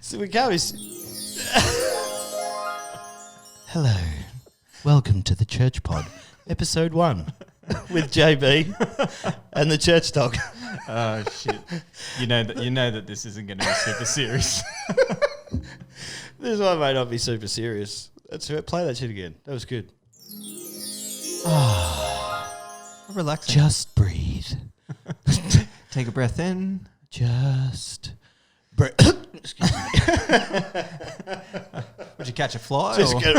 So we go. Hello, welcome to the Church Pod, episode 1, with JB and the Church Dog. Oh shit! You know that this isn't going to be super serious. This one may not be super serious. That's right. Play that shit again. That was good. Relaxing. Just breathe. Take a breath in. Just breathe. Excuse me. Would you catch a fly? Just get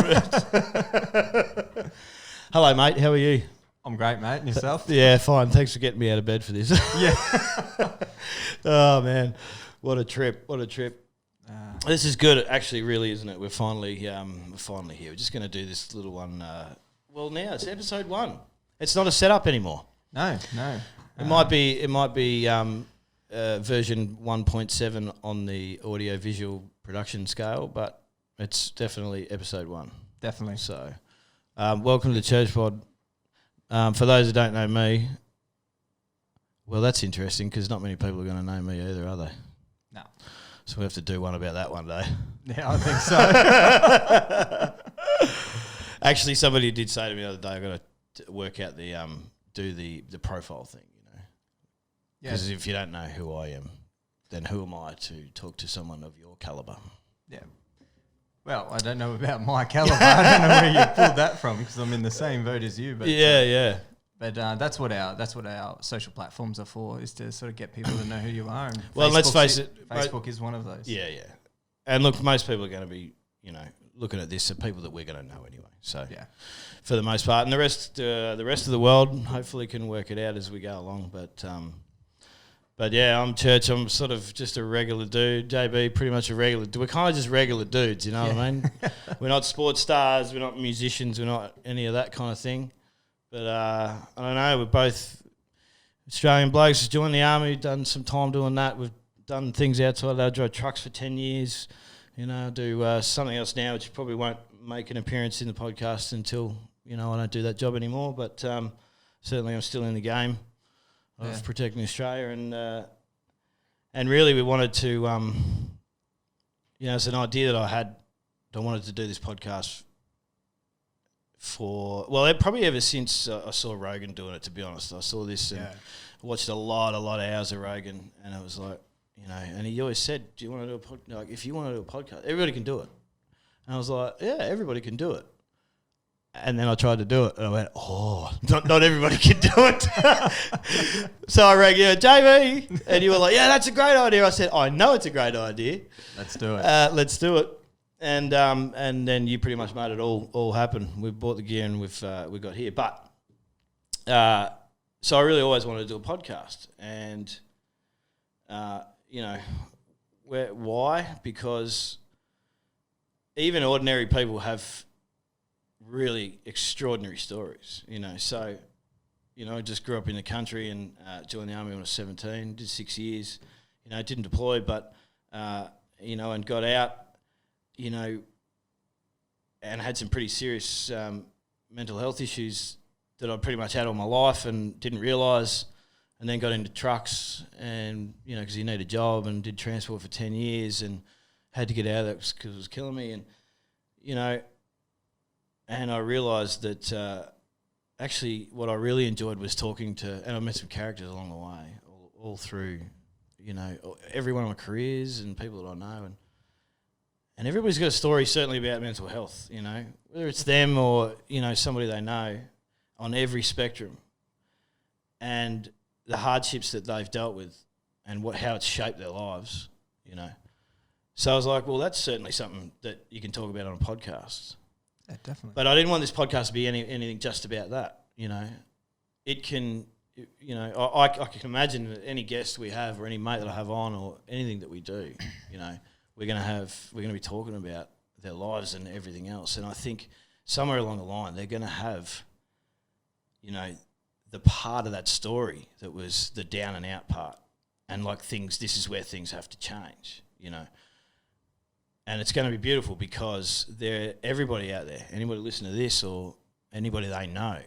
Hello, mate. How are you? I'm great, mate. And yourself? Yeah, fine. Thanks for getting me out of bed for this. Yeah. Oh, man. What a trip. What a trip. This is good, actually, really, isn't it? We're finally here. We're just going to do this little one. Well, now it's episode 1. It's not a setup anymore. No. It might be version 1.7 on the audio-visual production scale, but it's definitely episode 1. Definitely. So, welcome to the Church Pod. For those who don't know me, well, that's interesting because not many people are going to know me either, are they? No. So we have to do one about that one day. Yeah, I think so. Actually, somebody did say to me the other day, I've got to work out do the profile thing, you know. Because if you don't know who I am, then who am I to talk to someone of your calibre? Yeah. Well, I don't know about my calibre. I don't know where you pulled that from because I'm in the same boat as you. But yeah. But that's what our social platforms are for, is to sort of get people to know who you are. And well, let's face it, Facebook is one of those. Yeah. And look, most people are going to be, looking at this are people that we're going to know anyway. So yeah, for the most part, and the rest of the world hopefully can work it out as we go along. But yeah, I'm Church. I'm sort of just a regular dude. JB, pretty much a regular dude. We're kind of just regular dudes, you know what I mean? We're not sports stars. We're not musicians. We're not any of that kind of thing. But I don't know, we're both Australian blokes who's joined the army, done some time doing that. We've done things outside. I drove trucks for 10 years. I do something else now, which probably won't make an appearance in the podcast until, I don't do that job anymore. But certainly I'm still in the game of protecting Australia. And really we wanted to, it's an idea that I had. I wanted to do this podcast probably ever since I saw Rogan doing it, to be honest. I saw this and watched a lot of hours of Rogan, and it was like, and he always said, do you want to do a podcast? Like, if you want to do a podcast, everybody can do it. And I was like, yeah, everybody can do it. And then I tried to do it, and I went, not everybody can do it. So I rang you, JB, and you were like, yeah, that's a great idea. I said, I know it's a great idea. Let's do it. Let's do it. And then you pretty much made it all happen. We bought the gear and we got here. But so I really always wanted to do a podcast, and why? Because even ordinary people have really extraordinary stories. So I just grew up in the country and joined the army when I was 17. Did 6 years. Didn't deploy, but and got out. And had some pretty serious mental health issues that I pretty much had all my life and didn't realise, and then got into trucks and, because you need a job, and did transport for 10 years and had to get out of that because it was killing me. And, and I realised that actually what I really enjoyed was talking to, and I met some characters along the way, all through, every one of my careers and people that I know. And everybody's got a story, certainly, about mental health, whether it's them or, somebody they know, on every spectrum, and the hardships that they've dealt with and how it's shaped their lives, So I was like, well, that's certainly something that you can talk about on a podcast. Yeah, definitely. But I didn't want this podcast to be anything just about that, It can, I can imagine that any guest we have or any mate that I have on or anything that we do, we're going to be talking about their lives and everything else. And I think somewhere along the line, they're going to have, the part of that story that was the down and out part, and this is where things have to change, And it's going to be beautiful because everybody out there, anybody listening to this or anybody they know,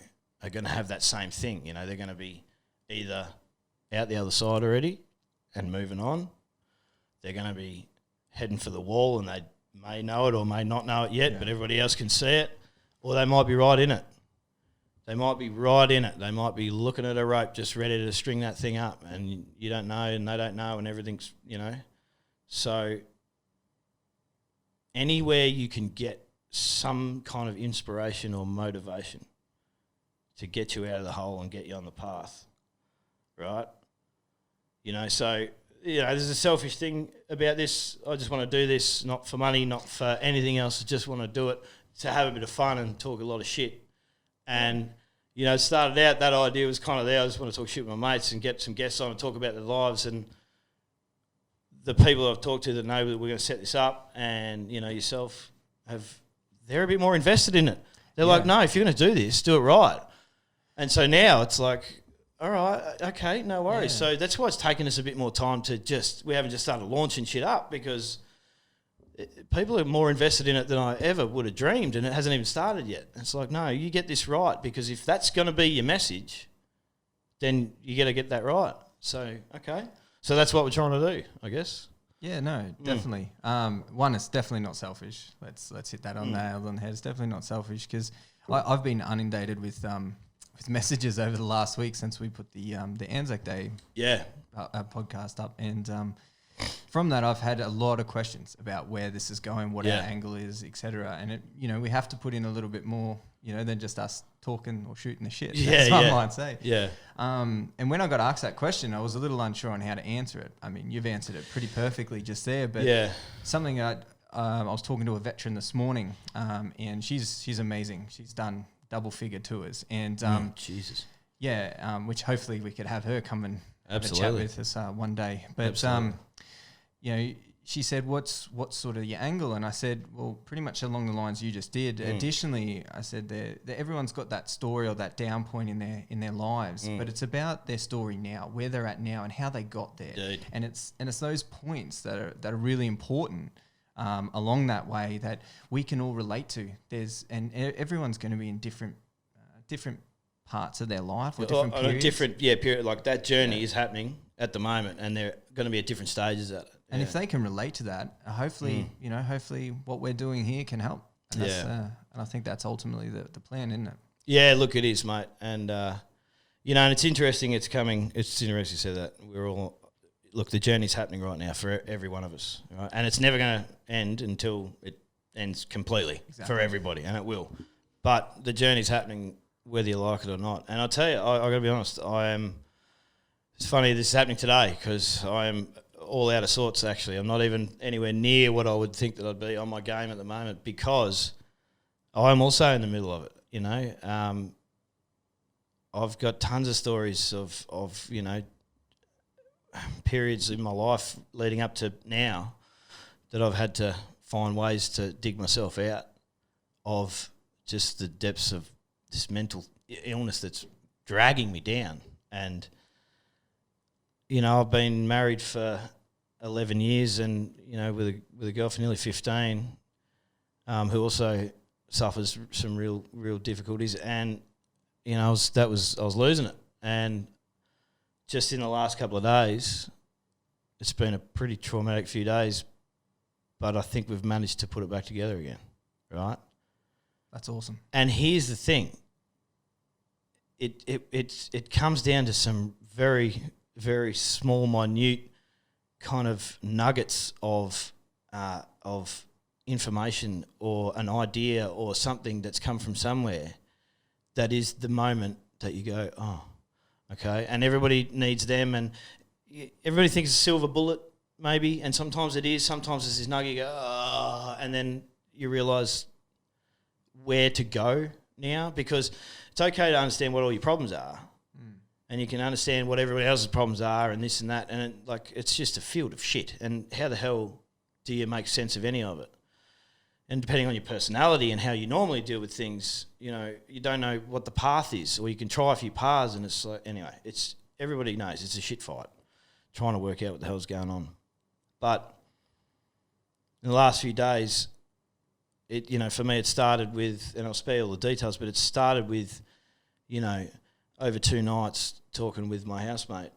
are going to have that same thing. They're going to be either out the other side already and moving on. They're going to be heading for the wall, and they may know it or may not know it yet, but everybody else can see it, or they might be right in it. They might be right in it. They might be looking at a rope just ready to string that thing up, and you don't know and they don't know, and everything's, So anywhere you can get some kind of inspiration or motivation to get you out of the hole and get you on the path, right? There's a selfish thing about this. I just want to do this, not for money, not for anything else. I just want to do it to have a bit of fun and talk a lot of shit. And, it started out, that idea was kind of there. I just want to talk shit with my mates and get some guests on and talk about their lives. And the people I've talked to that know that we're going to set this up and, yourself, they're a bit more invested in it. They're like, no, if you're going to do this, do it right. And so now it's like, all right, okay, no worries. Yeah. So that's why it's taken us a bit more time we haven't just started launching shit up, because people are more invested in it than I ever would have dreamed, and it hasn't even started yet. It's like, no, you get this right, because if that's going to be your message, then you got to get that right. So, okay. So that's what we're trying to do, I guess. Yeah, no, definitely. One, it's definitely not selfish. Let's hit that on the nail on the head. It's definitely not selfish, because I've been inundated with messages over the last week since we put the Anzac Day podcast up, and from that I've had a lot of questions about where this is going, what our angle is, etc. And it, we have to put in a little bit more, than just us talking or shooting the shit. That's what I might say. Yeah. And when I got asked that question, I was a little unsure on how to answer it. I mean, you've answered it pretty perfectly just there, but something I was talking to a veteran this morning, and she's amazing. She's done double-figure tours, and Jesus, which hopefully we could have her come and have a chat with us one day. But she said, "What's sort of your angle?" And I said, "Well, pretty much along the lines you just did." Additionally, I said that everyone's got that story or that down point in their lives, but it's about their story now, where they're at now, and how they got there. Dude. And it's those points that are really important. Along that way that we can all relate to. Everyone's going to be in different parts of their life or different periods. Period. Like that journey is happening at the moment, and they're going to be at different stages at it. And if they can relate to that, hopefully what we're doing here can help. And and I think that's ultimately the plan, isn't it? Yeah, look, it is, mate. And and it's interesting. It's coming. It's interesting you said that. We're all. Look, the journey's happening right now for every one of us, right? And it's never going to end until it ends completely for everybody, and it will. But the journey's happening whether you like it or not. And I'll tell you, I got to be honest, it's funny this is happening today, because I am all out of sorts, actually. I'm not even anywhere near what I would think that I'd be on my game at the moment, because I'm also in the middle of it, I've got tons of stories of periods in my life leading up to now that I've had to find ways to dig myself out of just the depths of this mental illness that's dragging me down. And, I've been married for 11 years and, with a girl for nearly 15 who also suffers some real difficulties. And, I was losing it. And just in the last couple of days, it's been a pretty traumatic few days, but I think we've managed to put it back together again, right? That's awesome. And here's the thing. It comes down to some very, very small, minute kind of nuggets of information or an idea or something that's come from somewhere that is the moment that you go, oh, okay, and everybody needs them, and everybody thinks it's a silver bullet, maybe, and sometimes it is. Sometimes it's this nugget, you go, oh, and then you realise where to go now, because it's okay to understand what all your problems are, and you can understand what everybody else's problems are and this and that, and it's just a field of shit, and how the hell do you make sense of any of it? And depending on your personality and how you normally deal with things, you don't know what the path is, or you can try a few paths, and it's like, anyway, everybody knows it's a shit fight, trying to work out what the hell's going on. But in the last few days, for me, it started with, and I'll spare all the details, but it started with, over 2 nights talking with my housemate,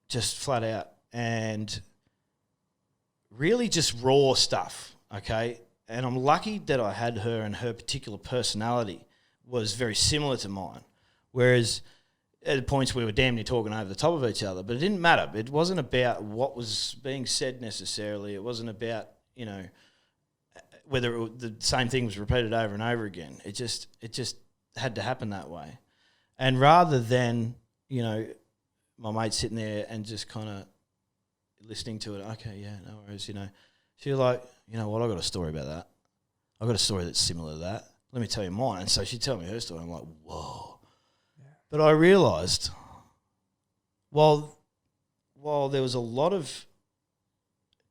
just flat out, and really just raw stuff, okay? And I'm lucky that I had her, and her particular personality was very similar to mine, whereas at points we were damn near talking over the top of each other, but it didn't matter. It wasn't about what was being said necessarily. It wasn't about, you know, whether the same thing was repeated over and over again. It just had to happen that way. And rather than, you know, my mate sitting there and just kind of listening to it, okay, yeah, no worries, you know, she was like, you know what, I got a story about that. I got a story that's similar to that. Let me tell you mine. And so she'd tell me her story. I'm like, whoa. But I realised, while there was a lot of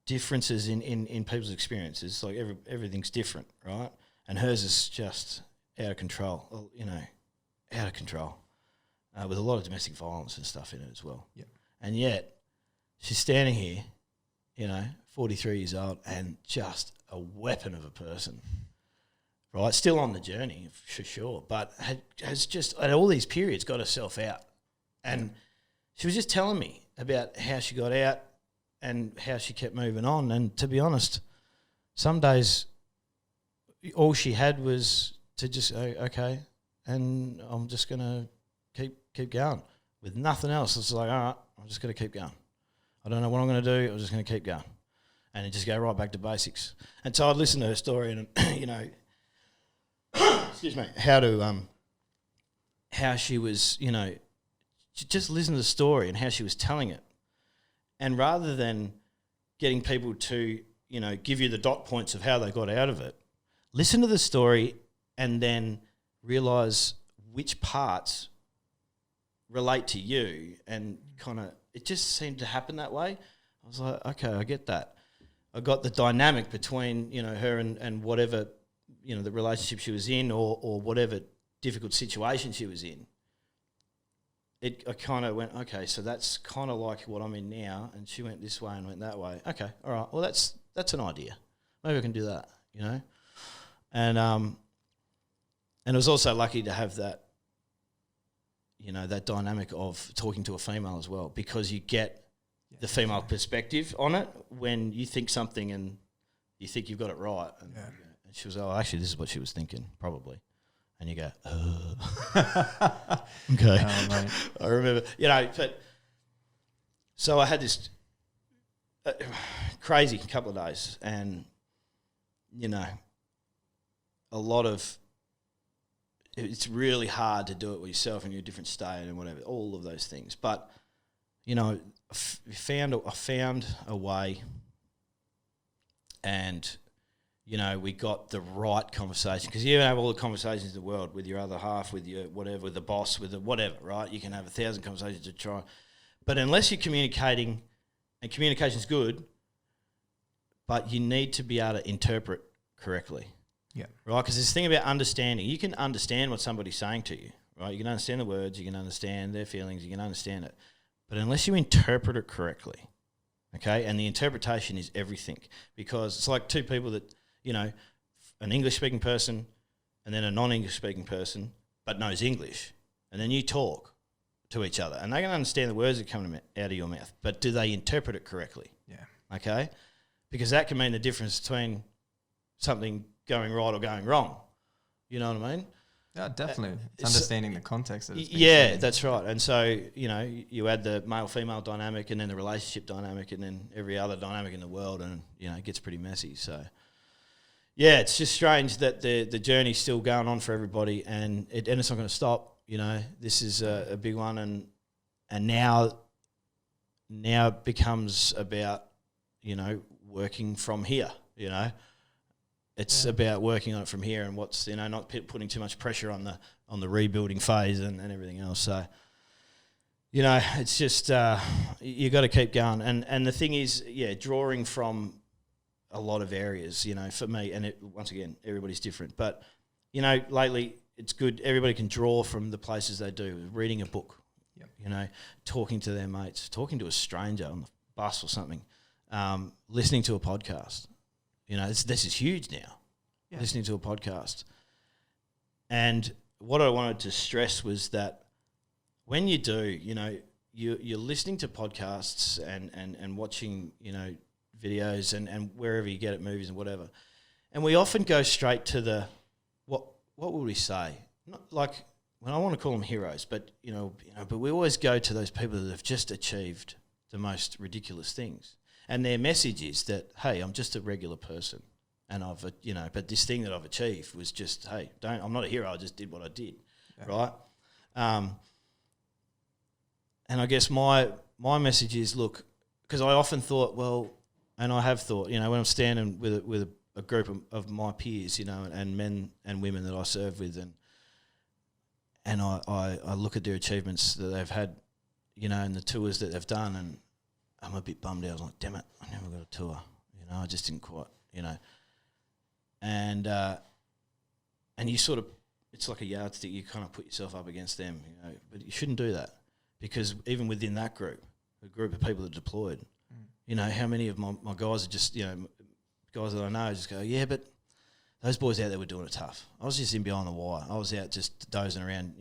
differences in people's experiences, like everything's different, right? And hers is just out of control, you know, out of control, with a lot of domestic violence and stuff in it as well. Yep. And yet, she's standing here, you know, 43 years old, and just a weapon of a person. Right, still on the journey for sure, but has just at all these periods got herself out, and she was just telling me about how she got out and how she kept moving on. And to be honest, some days all she had was to just go, okay, and I'm just gonna keep going with nothing else. It's like, all right, I'm just gonna keep going. I don't know what I'm gonna do. I'm just gonna keep going, and it just go right back to basics. And so I'd listen to her story, and you know. Excuse me. How she was, you know, just listen to the story and how she was telling it, and rather than getting people to, you know, give you the dot points of how they got out of it, listen to the story and then realise which parts relate to you, and kind of it just seemed to happen that way. I was like, okay, I get that. I got the dynamic between, you know, her and whatever, you know, the relationship she was in, or whatever difficult situation she was in. I kind of went, okay, so that's kind of like what I'm in now, and she went this way and went that way. Okay, all right, well that's an idea. Maybe I can do that, you know. And I was also lucky to have that, you know, that dynamic of talking to a female as well, because you get the female perspective on it when you think something and you think you've got it right. And, and she was, oh, actually, this is what she was thinking, probably. And you go, okay. Oh, mate. I remember, you know, but so I had this crazy couple of days, and, you know, a lot of, it's really hard to do it with yourself in your different state and whatever, all of those things. But, you know, I found a way, and, you know, we got the right conversation, because you have all the conversations in the world with your other half, with your whatever, with the boss, with the whatever, right? You can have 1,000 conversations to try. But unless you're communicating, and communication's good, but you need to be able to interpret correctly. Yeah. Right? Because this thing about understanding, you can understand what somebody's saying to you, right? You can understand the words, you can understand their feelings, you can understand it. But unless you interpret it correctly, okay, and the interpretation is everything, because it's like two people that, you know, an English-speaking person and then a non-English-speaking person, but knows English, and then you talk to each other, and they can understand the words that come out of your mouth, but do they interpret it correctly? Yeah. Okay? Because that can mean the difference between something going right or going wrong. You know what I mean? Yeah, definitely. It's understanding the context. That it's been yeah, said. that's right. And so, you know, you add the male-female dynamic, and then the relationship dynamic, and then every other dynamic in the world, and, you know, it gets pretty messy. So, yeah, it's just strange that the journey's still going on for everybody, and it's not going to stop. You know, this is a big one, and now it becomes about, you know, working from here. You know, it's about working on it from here, and what's, you know, not putting too much pressure on the rebuilding phase and everything else. So, you know, it's just you got to keep going, and the thing is, yeah, drawing from a lot of areas, you know, for me, and once again, everybody's different, but, you know, lately it's good, everybody can draw from the places they do, reading a book, you know, talking to their mates, talking to a stranger on the bus or something, listening to a podcast, you know, this is huge now, listening to a podcast. And what I wanted to stress was that when you do, you know, you're listening to podcasts and watching, videos and wherever you get it, movies and whatever. And we often go straight to the, what would we say? Not like, well, I want to call them heroes, but, but we always go to those people that have just achieved the most ridiculous things. And their message is that, hey, I'm just a regular person. And but this thing that I've achieved was just, hey, I'm not a hero, I just did what I did, right? And I guess my message is, look, because I often thought, well, and I have thought, when I'm standing with a group of my peers, and men and women that I serve with, and I look at their achievements that they've had, and the tours that they've done, and I'm a bit bummed out. I was like, damn it, I never got a tour. I just didn't quite, And you sort of, it's like a yardstick, you kind of put yourself up against them, but you shouldn't do that, because even within that group, a group of people that are deployed, how many of my guys are just, guys that I know just go, yeah, but those boys out there were doing it tough. I was just in behind the wire. I was out just dozing around,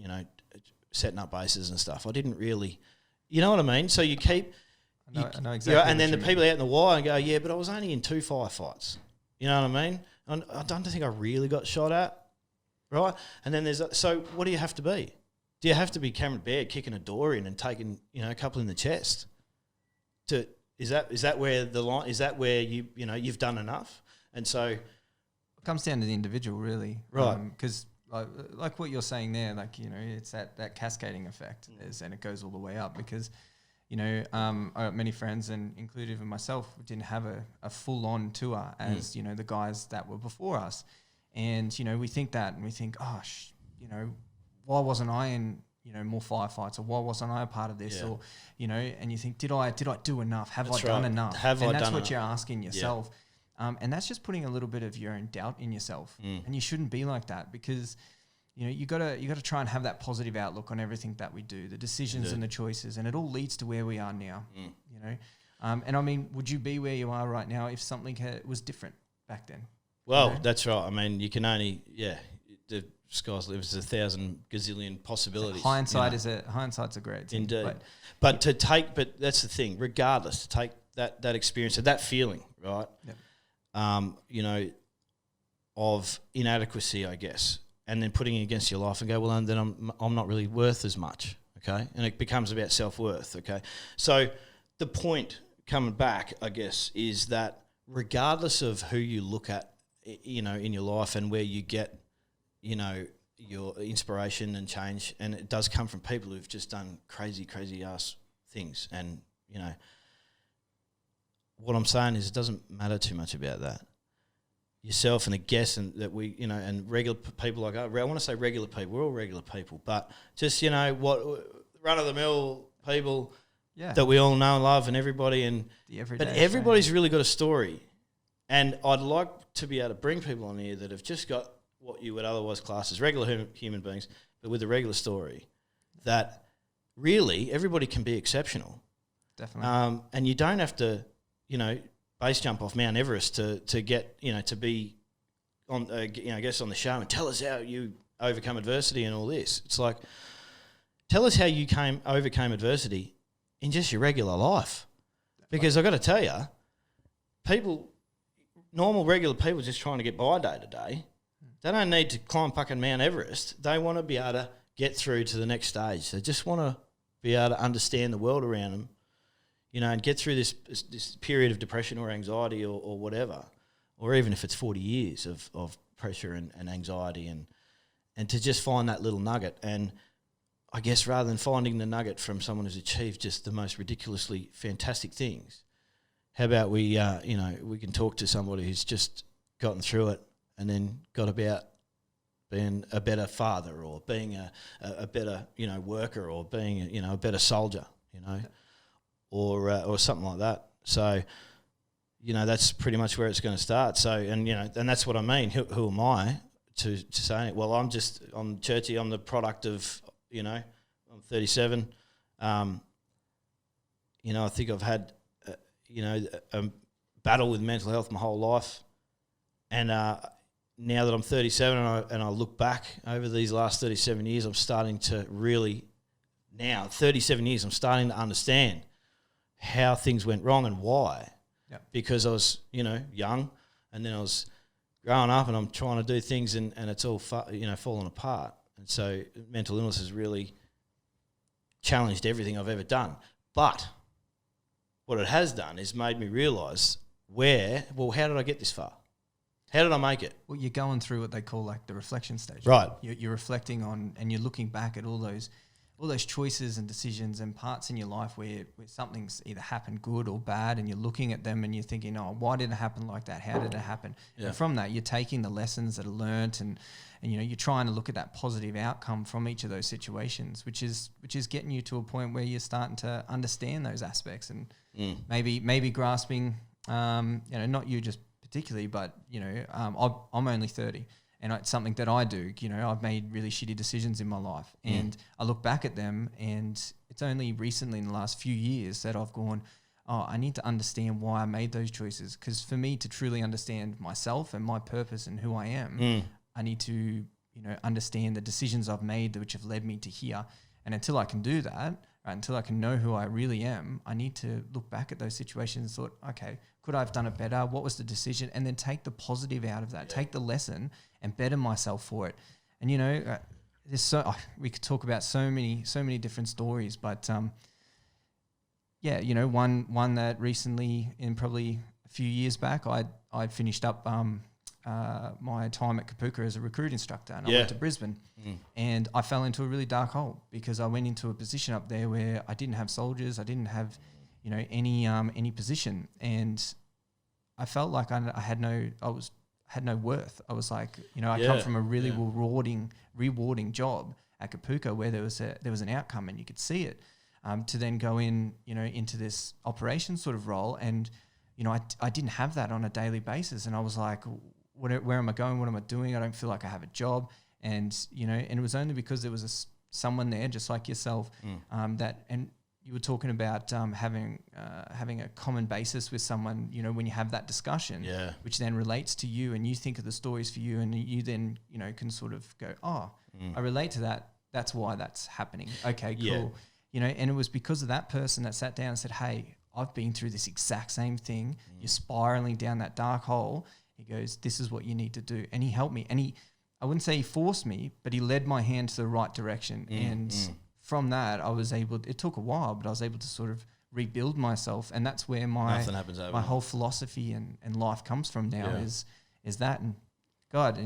setting up bases and stuff. I didn't really, you know what I mean? So you keep... I know exactly. And then the people out in the wire and go, yeah, but I was only in 2 firefights. You know what I mean? And I don't think I really got shot at, right? And then so what do you have to be? Do you have to be Cameron Baird kicking a door in and taking, a couple in the chest? Is that where the line? Is that where you've done enough? And so it comes down to the individual, really, right? Because like what you're saying there, it's that cascading effect, and it goes all the way up. Because I got many friends, and including even myself, didn't have a full-on tour as the guys that were before us, and we think that, and we think, gosh, why wasn't I in more firefights, or why wasn't I a part of this, or and you think, did I do enough? Have I done enough? And that's what you're asking yourself, and that's just putting a little bit of your own doubt in yourself, and you shouldn't be like that, because you gotta try and have that positive outlook on everything that we do, the decisions and the choices, and it all leads to where we are now. And I mean, would you be where you are right now if something was different back then? Well, that's right. I mean, you can only the sky's limit. There's 1,000 gazillion possibilities. Hindsight's a great thing. Indeed. But that's the thing. Regardless, to take that experience and that feeling, right? Yep. Of inadequacy, I guess, and then putting it against your life and go, well, and then I'm not really worth as much, okay? And it becomes about self-worth, okay? So the point coming back, I guess, is that regardless of who you look at, in your life and where you get, your inspiration and change, and it does come from people who've just done crazy ass things. And, what I'm saying is it doesn't matter too much about that. Yourself and the guests, and that we, and regular people like, I want to say regular people, we're all regular people, but just, what run-of-the-mill people that we all know and love, and everybody, but everybody's really got a story. And I'd like to be able to bring people on here that have just got what you would otherwise class as regular human beings, but with a regular story, that really everybody can be exceptional. Definitely. And you don't have to, base jump off Mount Everest to get, to be on, I guess on the show and tell us how you overcome adversity and all this. It's like, tell us how you overcame adversity in just your regular life. Because I've got to tell you, normal regular people just trying to get by day to day, they don't need to climb fucking Mount Everest. They want to be able to get through to the next stage. They just want to be able to understand the world around them, and get through this period of depression or anxiety or whatever, or even if it's 40 years of pressure and anxiety, and to just find that little nugget. And I guess rather than finding the nugget from someone who's achieved just the most ridiculously fantastic things, how about we can talk to somebody who's just gotten through it and then got about being a better father, or being a better worker, or being a better soldier, or something like that. So that's pretty much where it's going to start. So and that's what I mean. Who am I to say it? Well, I'm churchy. I'm the product of I'm 37. I think I've had a battle with mental health my whole life, and now that I'm 37 and I look back over these last 37 years, I'm starting to really now, 37 years, I'm starting to understand how things went wrong and why. Yep. Because I was, young, and then I was growing up, and I'm trying to do things, and it's all, falling apart. And so mental illness has really challenged everything I've ever done. But what it has done is made me realise how did I get this far? How did I make it? Well, you're going through what they call like the reflection stage. Right. You're reflecting on, and you're looking back at all those choices and decisions and parts in your life where something's either happened good or bad, and you're looking at them and you're thinking, oh, why did it happen like that? How did it happen? Yeah. And from that, you're taking the lessons that are learnt, and you're trying to look at that positive outcome from each of those situations, which is getting you to a point where you're starting to understand those aspects, and maybe grasping, not you just particularly, but I'm only 30. And it's something that I do. I've made really shitty decisions in my life, and I look back at them, and it's only recently in the last few years that I've gone, oh, I need to understand why I made those choices. Because for me to truly understand myself and my purpose and who I am, I need to, understand the decisions I've made which have led me to here. And until I can do that, until I can know who I really am, I need to look back at those situations and thought, okay, could I have done it better? What was the decision? And then take the positive out of that, take the lesson and better myself for it. And, there's we could talk about so many different stories, but one that recently, in probably a few years back, I'd finished up my time at Kapooka as a recruit instructor, and I went to Brisbane, and I fell into a really dark hole because I went into a position up there where I didn't have soldiers, I didn't have any position, and I felt like I had no worth. I was like, I come from a really rewarding job at Kapooka where there was an outcome and you could see it. To then go into this operations sort of role, and I didn't have that on a daily basis, and I was like, where am I going? What am I doing? I don't feel like I have a job, and and it was only because there was someone there just like yourself that, and you were talking about having a common basis with someone, when you have that discussion, which then relates to you, and you think of the stories for you, and you then, can sort of go, oh, I relate to that. That's why that's happening. Okay, cool. And it was because of that person that sat down and said, hey, I've been through this exact same thing. You're spiraling down that dark hole. He goes, this is what you need to do. And he helped me. And I wouldn't say he forced me, but he led my hand to the right direction. And from that, it took a while, but I was able to sort of rebuild myself. And that's where my whole philosophy and life comes from now is that. And God,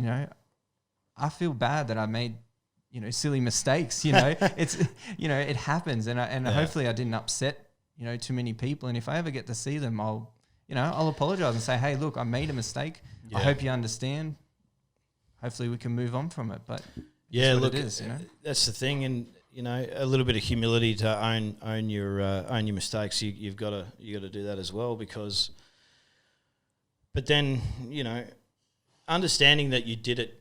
I feel bad that I made, silly mistakes, it's, it happens. And hopefully I didn't upset, too many people. And if I ever get to see them, I'll apologize and say, hey, look, I made a mistake. I hope you understand. Hopefully we can move on from it. But look, it is, that's the thing. And, a little bit of humility to own your mistakes. You've got to do that as well, because, but then, understanding that you did it,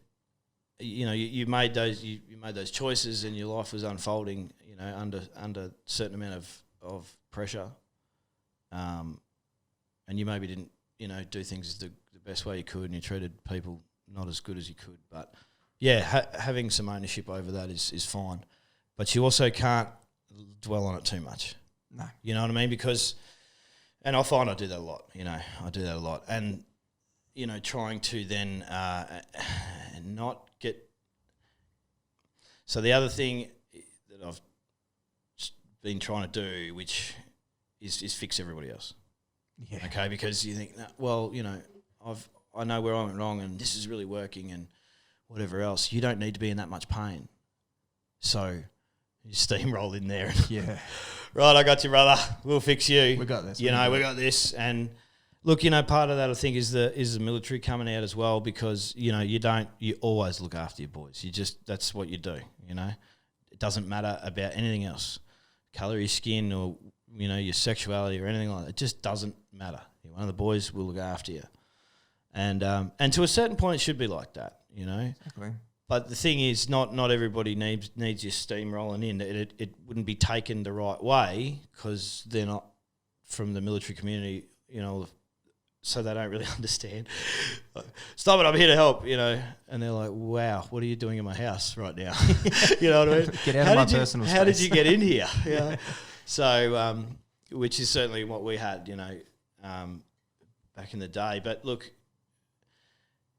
you made those choices, and your life was unfolding, under a certain amount of pressure, and you maybe didn't, do things the best way you could, and you treated people not as good as you could. But having some ownership over that is fine, but you also can't dwell on it too much. No, you know what I mean? Because, and I find I do that a lot, and trying to then not get. So the other thing that I've been trying to do, which is fix everybody else. Yeah. Okay, because you think, well, I know where I went wrong, and this is really working, and whatever else. You don't need to be in that much pain, so you steamroll in there. Yeah. Right, I got you, brother. We'll fix you. We got this. We got this. And look, part of that I think is the military coming out as well, because you always look after your boys. That's what you do. It doesn't matter about anything else, colour of your skin or your sexuality or anything like that. It just doesn't matter. One of the boys will look after you, and to a certain point, it should be like that. Exactly. But the thing is, not everybody needs your steam rolling in. It wouldn't be taken the right way, because they're not from the military community. so they don't really understand. Stop it! I'm here to help. And they're like, "Wow, what are you doing in my house right now?" You know what I mean? Get out of my personal space. How did you get in here? So, which is certainly what we had, back in the day. But look,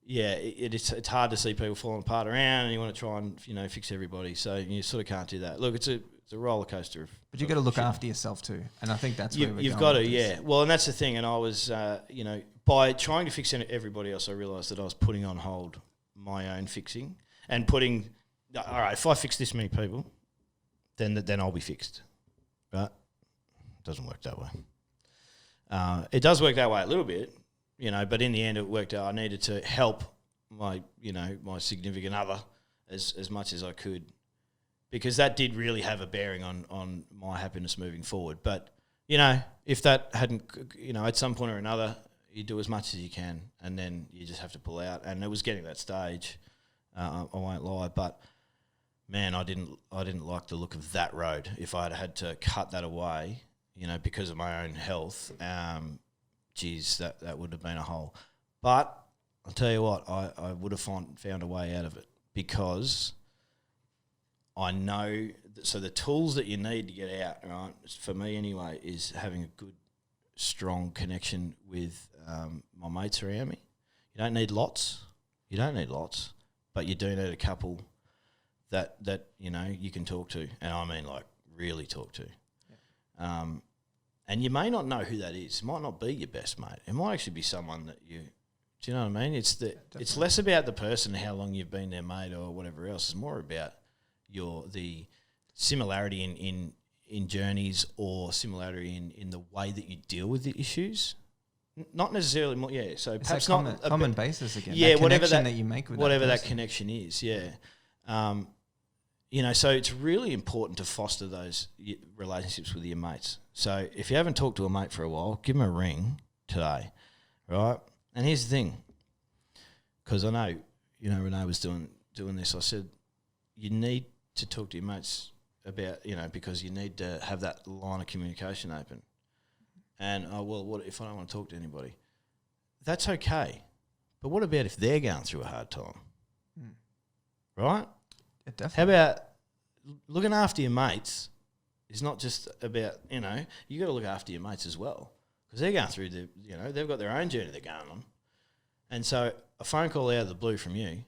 yeah, it's hard to see people falling apart around, and you want to try and fix everybody. So you sort of can't do that. Look, it's a roller coaster. But you got to look after yourself too, and I think that's where you've got to, yeah. Well, and that's the thing. And I was, by trying to fix everybody else, I realised that I was putting on hold my own fixing and putting. All right, if I fix this many people, then I'll be fixed, right? It doesn't work that way. It does work that way a little bit, but in the end, it worked out. I needed to help my significant other as much as I could, because that did really have a bearing on my happiness moving forward. But, if that hadn't, at some point or another, you do as much as you can and then you just have to pull out. And it was getting to that stage, I won't lie. But, man, I didn't like the look of that road. If I had to cut that away, because of my own health, that would have been a hole. But I'll tell you what, I would have found a way out of it, because I know so the tools that you need to get out, right, for me anyway, is having a good, strong connection with my mates around me. You don't need lots, but you do need a couple that you can talk to, and I mean like really talk to. Yeah. And you may not know who that is. It might not be your best mate. It might actually be someone that do you know what I mean? It's less about the person, how long you've been their mate or whatever else. It's more about the similarity in journeys, or similarity in the way that you deal with the issues. Not necessarily more, yeah. So it's perhaps not not common basis again. Yeah, that whatever that you make with whatever that that connection is, yeah. So it's really important to foster those relationships with your mates. So if you haven't talked to a mate for a while, give them a ring today, right? And here's the thing, because I know, Renee was doing this. I said, you need to talk to your mates about, because you need to have that line of communication open. And, what if I don't want to talk to anybody? That's okay. But what about if they're going through a hard time? Right? Yeah, definitely. How about looking after your mates is not just about, you got to look after your mates as well, because they're going through they've got their own journey they're going on. And so a phone call out of the blue from you,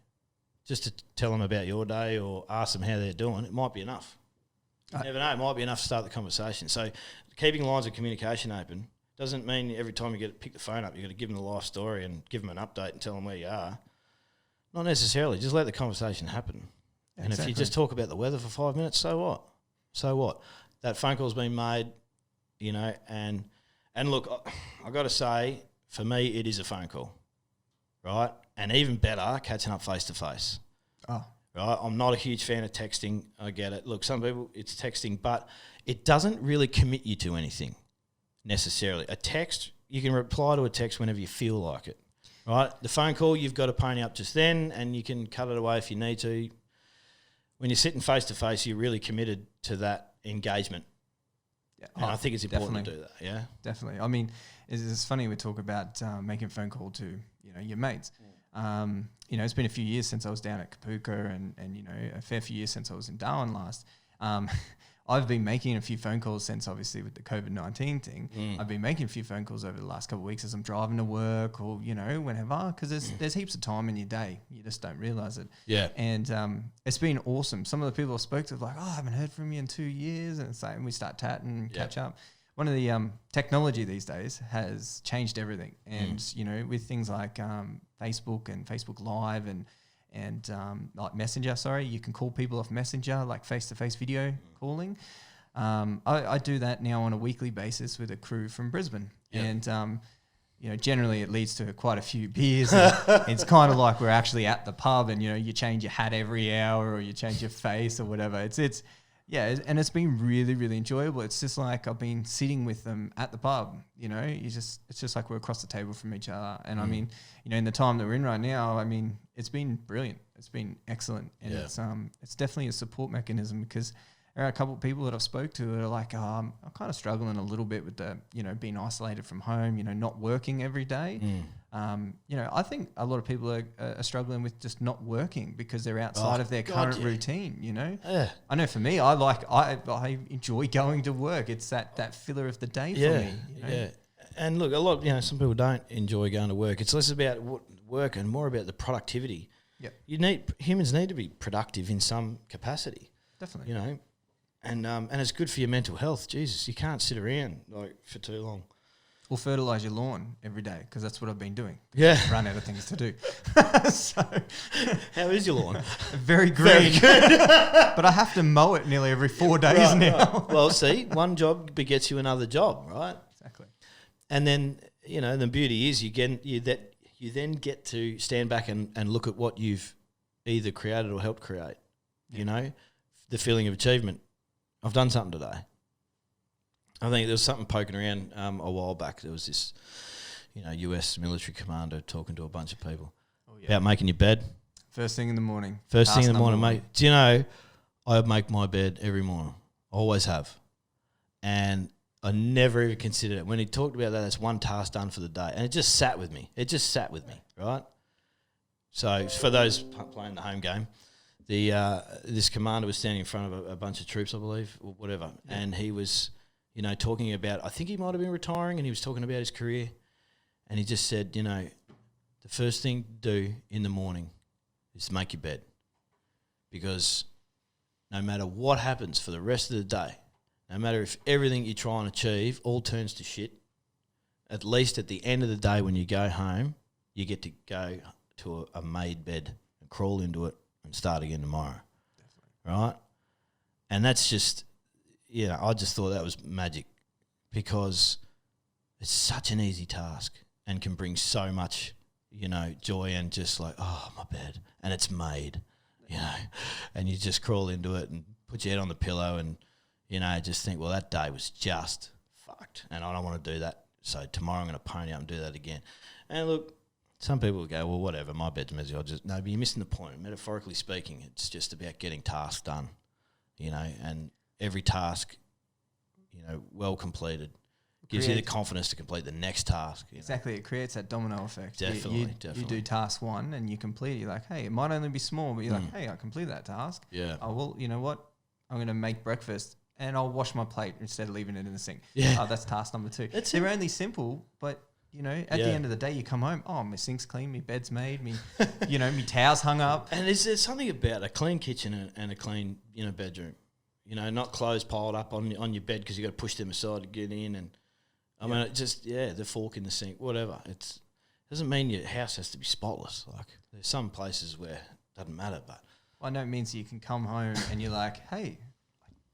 just to tell them about your day or ask them how they're doing, it might be enough. You never know, it might be enough to start the conversation. So keeping lines of communication open doesn't mean every time you pick the phone up, you've got to give them the life story and give them an update and tell them where you are. Not necessarily. Just let the conversation happen. And if you just talk about the weather for 5 minutes, so what? So what? That phone call's been made, and look, I got to say, for me, it is a phone call, right? And even better, catching up face to face. Oh. Right? I'm not a huge fan of texting. I get it. Look, some people, it's texting, but it doesn't really commit you to anything necessarily. A text, you can reply to a text whenever you feel like it, right? The phone call, you've got to pony up just then, and you can cut it away if you need to. When you're sitting face to face, you're really committed to that engagement. Yeah. And I think it's important to do that. Yeah, definitely. I mean, it's funny we talk about making a phone call to your mates. It's been a few years since I was down at Kapuka, and a fair few years since I was in Darwin last. I've been making a few phone calls since, obviously, with the COVID-19 thing. I've been making a few phone calls over the last couple of weeks as I'm driving to work, or whenever, because there's heaps of time in your day. You just don't realise it. Yeah. And it's been awesome. Some of the people I spoke to are like, I haven't heard from you in 2 years, and it's like, and we start chatting, catch up. One of the technology these days has changed everything, and with things like Facebook and Facebook Live and like Messenger, you can call people off Messenger, like face-to-face video calling. I do that now on a weekly basis with a crew from Brisbane, and generally it leads to quite a few beers. It's kind of like we're actually at the pub, and you change your hat every hour, or you change your face or whatever. And it's been really, really enjoyable. It's just like I've been sitting with them at the pub, it's just like we're across the table from each other. And I mean, in the time that we're in right now, I mean, it's been brilliant. It's been excellent. And it's definitely a support mechanism, because there are a couple of people that I've spoke to that are like, I'm kind of struggling a little bit with the, being isolated from home, not working every day. I think a lot of people are struggling with just not working because they're outside of their current routine, Yeah. I know for me, I enjoy going to work. It's that filler of the day for me. Yeah. And look, a lot, some people don't enjoy going to work. It's less about work and more about the productivity. Yep. Humans need to be productive in some capacity. Definitely. And it's good for your mental health. Jesus, you can't sit around for too long. Or fertilise your lawn every day, because that's what I've been doing. Yeah. Run out of things to do. So, how is your lawn? Very green. But I have to mow it nearly every 4 days now. Right. Well, see, one job begets you another job, right? Exactly. And then, the beauty is you then get to stand back and look at what you've either created or helped create. The feeling of achievement. I've done something today. I think there was something poking around a while back. There was this, US military commander talking to a bunch of people about making your bed. First thing in the morning. First thing in the morning, mate. Do you know, I make my bed every morning. I always have. And I never even considered it. When he talked about that, that's one task done for the day. And it just sat with me. Right? So for those playing the home game, this commander was standing in front of a bunch of troops, I believe, or whatever, and he was, talking about, I think he might have been retiring, and he was talking about his career, and he just said, the first thing to do in the morning is to make your bed, because no matter what happens for the rest of the day, no matter if everything you try and achieve all turns to shit, at least at the end of the day when you go home, you get to go to a made bed and crawl into it and start again tomorrow. Definitely. Right? And that's just, I just thought that was magic, because it's such an easy task and can bring so much, joy, and just like, oh, my bed, and it's made, and you just crawl into it and put your head on the pillow and, just think, well, that day was just fucked and I don't want to do that. So tomorrow I'm going to pony up and do that again. And look, some people will go, well, whatever, my bed's messy. No, but you're missing the point. Metaphorically speaking, it's just about getting tasks done, and every task, well completed gives you the confidence to complete the next task. Exactly. It creates that domino effect. Definitely. You do task one and you complete it. You're like, hey, it might only be small, but you're like, hey, I completed that task. Yeah. Oh, well, you know what? I'm going to make breakfast and I'll wash my plate instead of leaving it in the sink. Yeah. Oh, that's task number 2. They're only simple, but at the end of the day, you come home, oh, my sink's clean, my bed's made, my towel's hung up. And there's something about a clean kitchen and a clean, bedroom, not clothes piled up on your bed because you got to push them aside to get in. And I mean, it just, the fork in the sink, whatever. It doesn't mean your house has to be spotless. Like, there's some places where it doesn't matter, but. I know it means you can come home and you're like, hey,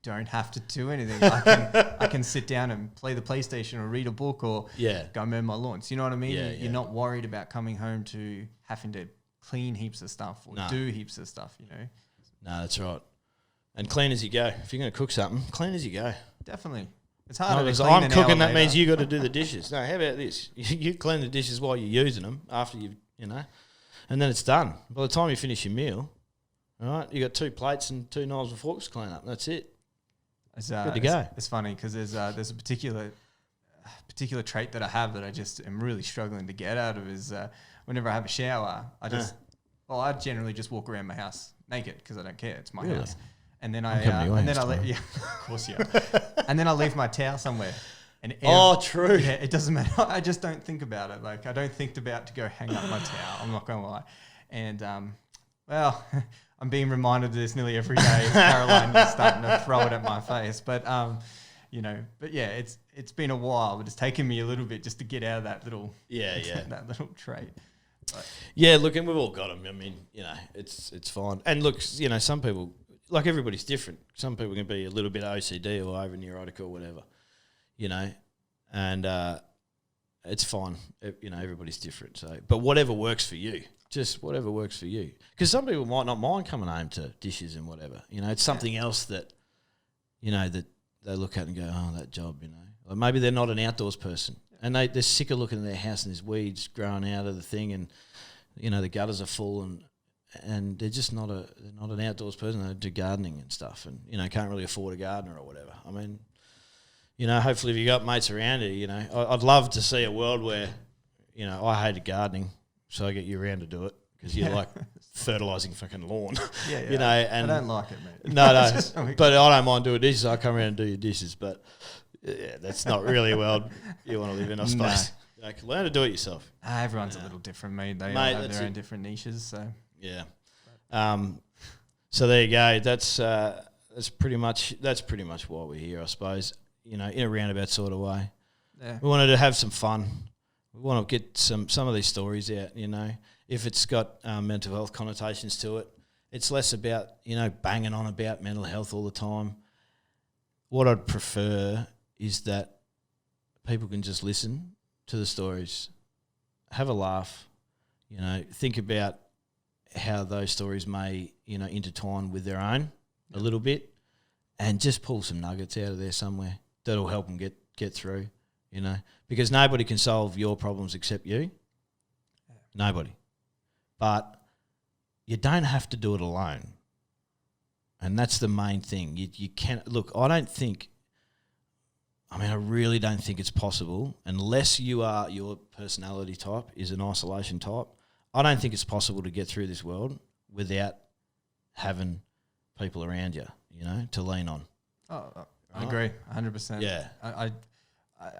don't have to do anything. I can sit down and play the PlayStation or read a book or go mow my lawns. You know what I mean? You're not worried about coming home to having to clean heaps of stuff or do heaps of stuff, No, that's right. And clean as you go. If you're going to cook something, clean as you go. Definitely. It's harder to clean I'm an cooking, elevator. that means you got to do the dishes. No, how about this? You clean the dishes while you're using them after you've, and then it's done. By the time you finish your meal, all right, you got 2 plates and 2 knives and forks to clean up. That's it. Good to go. It's funny because there's a particular trait that I have that I just am really struggling to get out of is whenever I have a shower, I generally just walk around my house naked because I don't care. It's my house. And then I of course you are. And then I leave my towel somewhere. And true. Yeah, it doesn't matter. I just don't think about it. Like I don't think about to go hang up my towel. I'm not going to lie. And I'm being reminded of this nearly every day. Caroline is starting to throw it at my face. But it's been a while, but it's taken me a little bit just to get out of that little that little trait. But look, and we've all got them. I mean, it's fine. And look, some people, like everybody's different. Some people can be a little bit OCD or over neurotic or whatever, and it's fine. Everybody's different. So, but whatever works for you. Just whatever works for you. Because some people might not mind coming home to dishes and whatever. It's something else that, that they look at and go, oh, that job, Or maybe they're not an outdoors person. And they're sick of looking at their house and there's weeds growing out of the thing and, the gutters are full and they're just not an outdoors person. They do gardening and stuff, and can't really afford a gardener or whatever. I mean, hopefully if you got mates around you, I'd love to see a world where, I hated gardening, so I get you around to do it because you like fertilising fucking lawn. Yeah. And I don't like it, mate. No, but I don't mind doing dishes. I come around and do your dishes, but that's not really a world you want to live in, I suppose. No. Learn to do it yourself. Everyone's a little different, mate. They all have their own different niches, so yeah. So there you go. That's pretty much why we're here, I suppose. In a roundabout sort of way. Yeah. We wanted to have some fun. We want to get some of these stories out. If it's got mental health connotations to it, it's less about banging on about mental health all the time. What I'd prefer is that people can just listen to the stories, have a laugh, think about how those stories may, intertwine with their own a little bit, and just pull some nuggets out of there somewhere that'll help them get through, because nobody can solve your problems except you. Nobody. But you don't have to do it alone. And that's the main thing. You can't, look, I really don't think it's possible, unless your personality type is an isolation type. I don't think it's possible to get through this world without having people around you, to lean on. I agree, 100%. Yeah.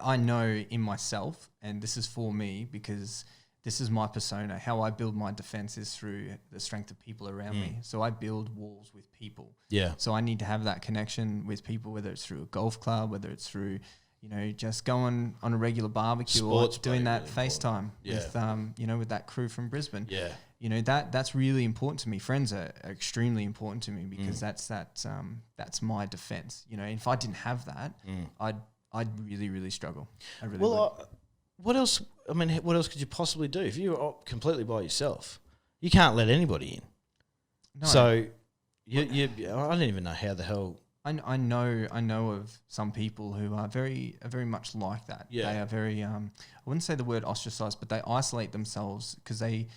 I know in myself, and this is for me because this is my persona. How I build my defense is through the strength of people around me. So I build walls with people. Yeah. So I need to have that connection with people, whether it's through a golf club, whether it's through, just going on a regular barbecue or doing that FaceTime with, with that crew from Brisbane. Yeah. That's really important to me. Friends are extremely important to me because that's my defense. If I didn't have that, I'd really, really struggle. I really would. What else? What else could you possibly do if you're completely by yourself? You can't let anybody in. No. So, I don't even know how the hell. I know of some people who are very much like that. Yeah. They are very. I wouldn't say the word ostracized, but they isolate themselves because they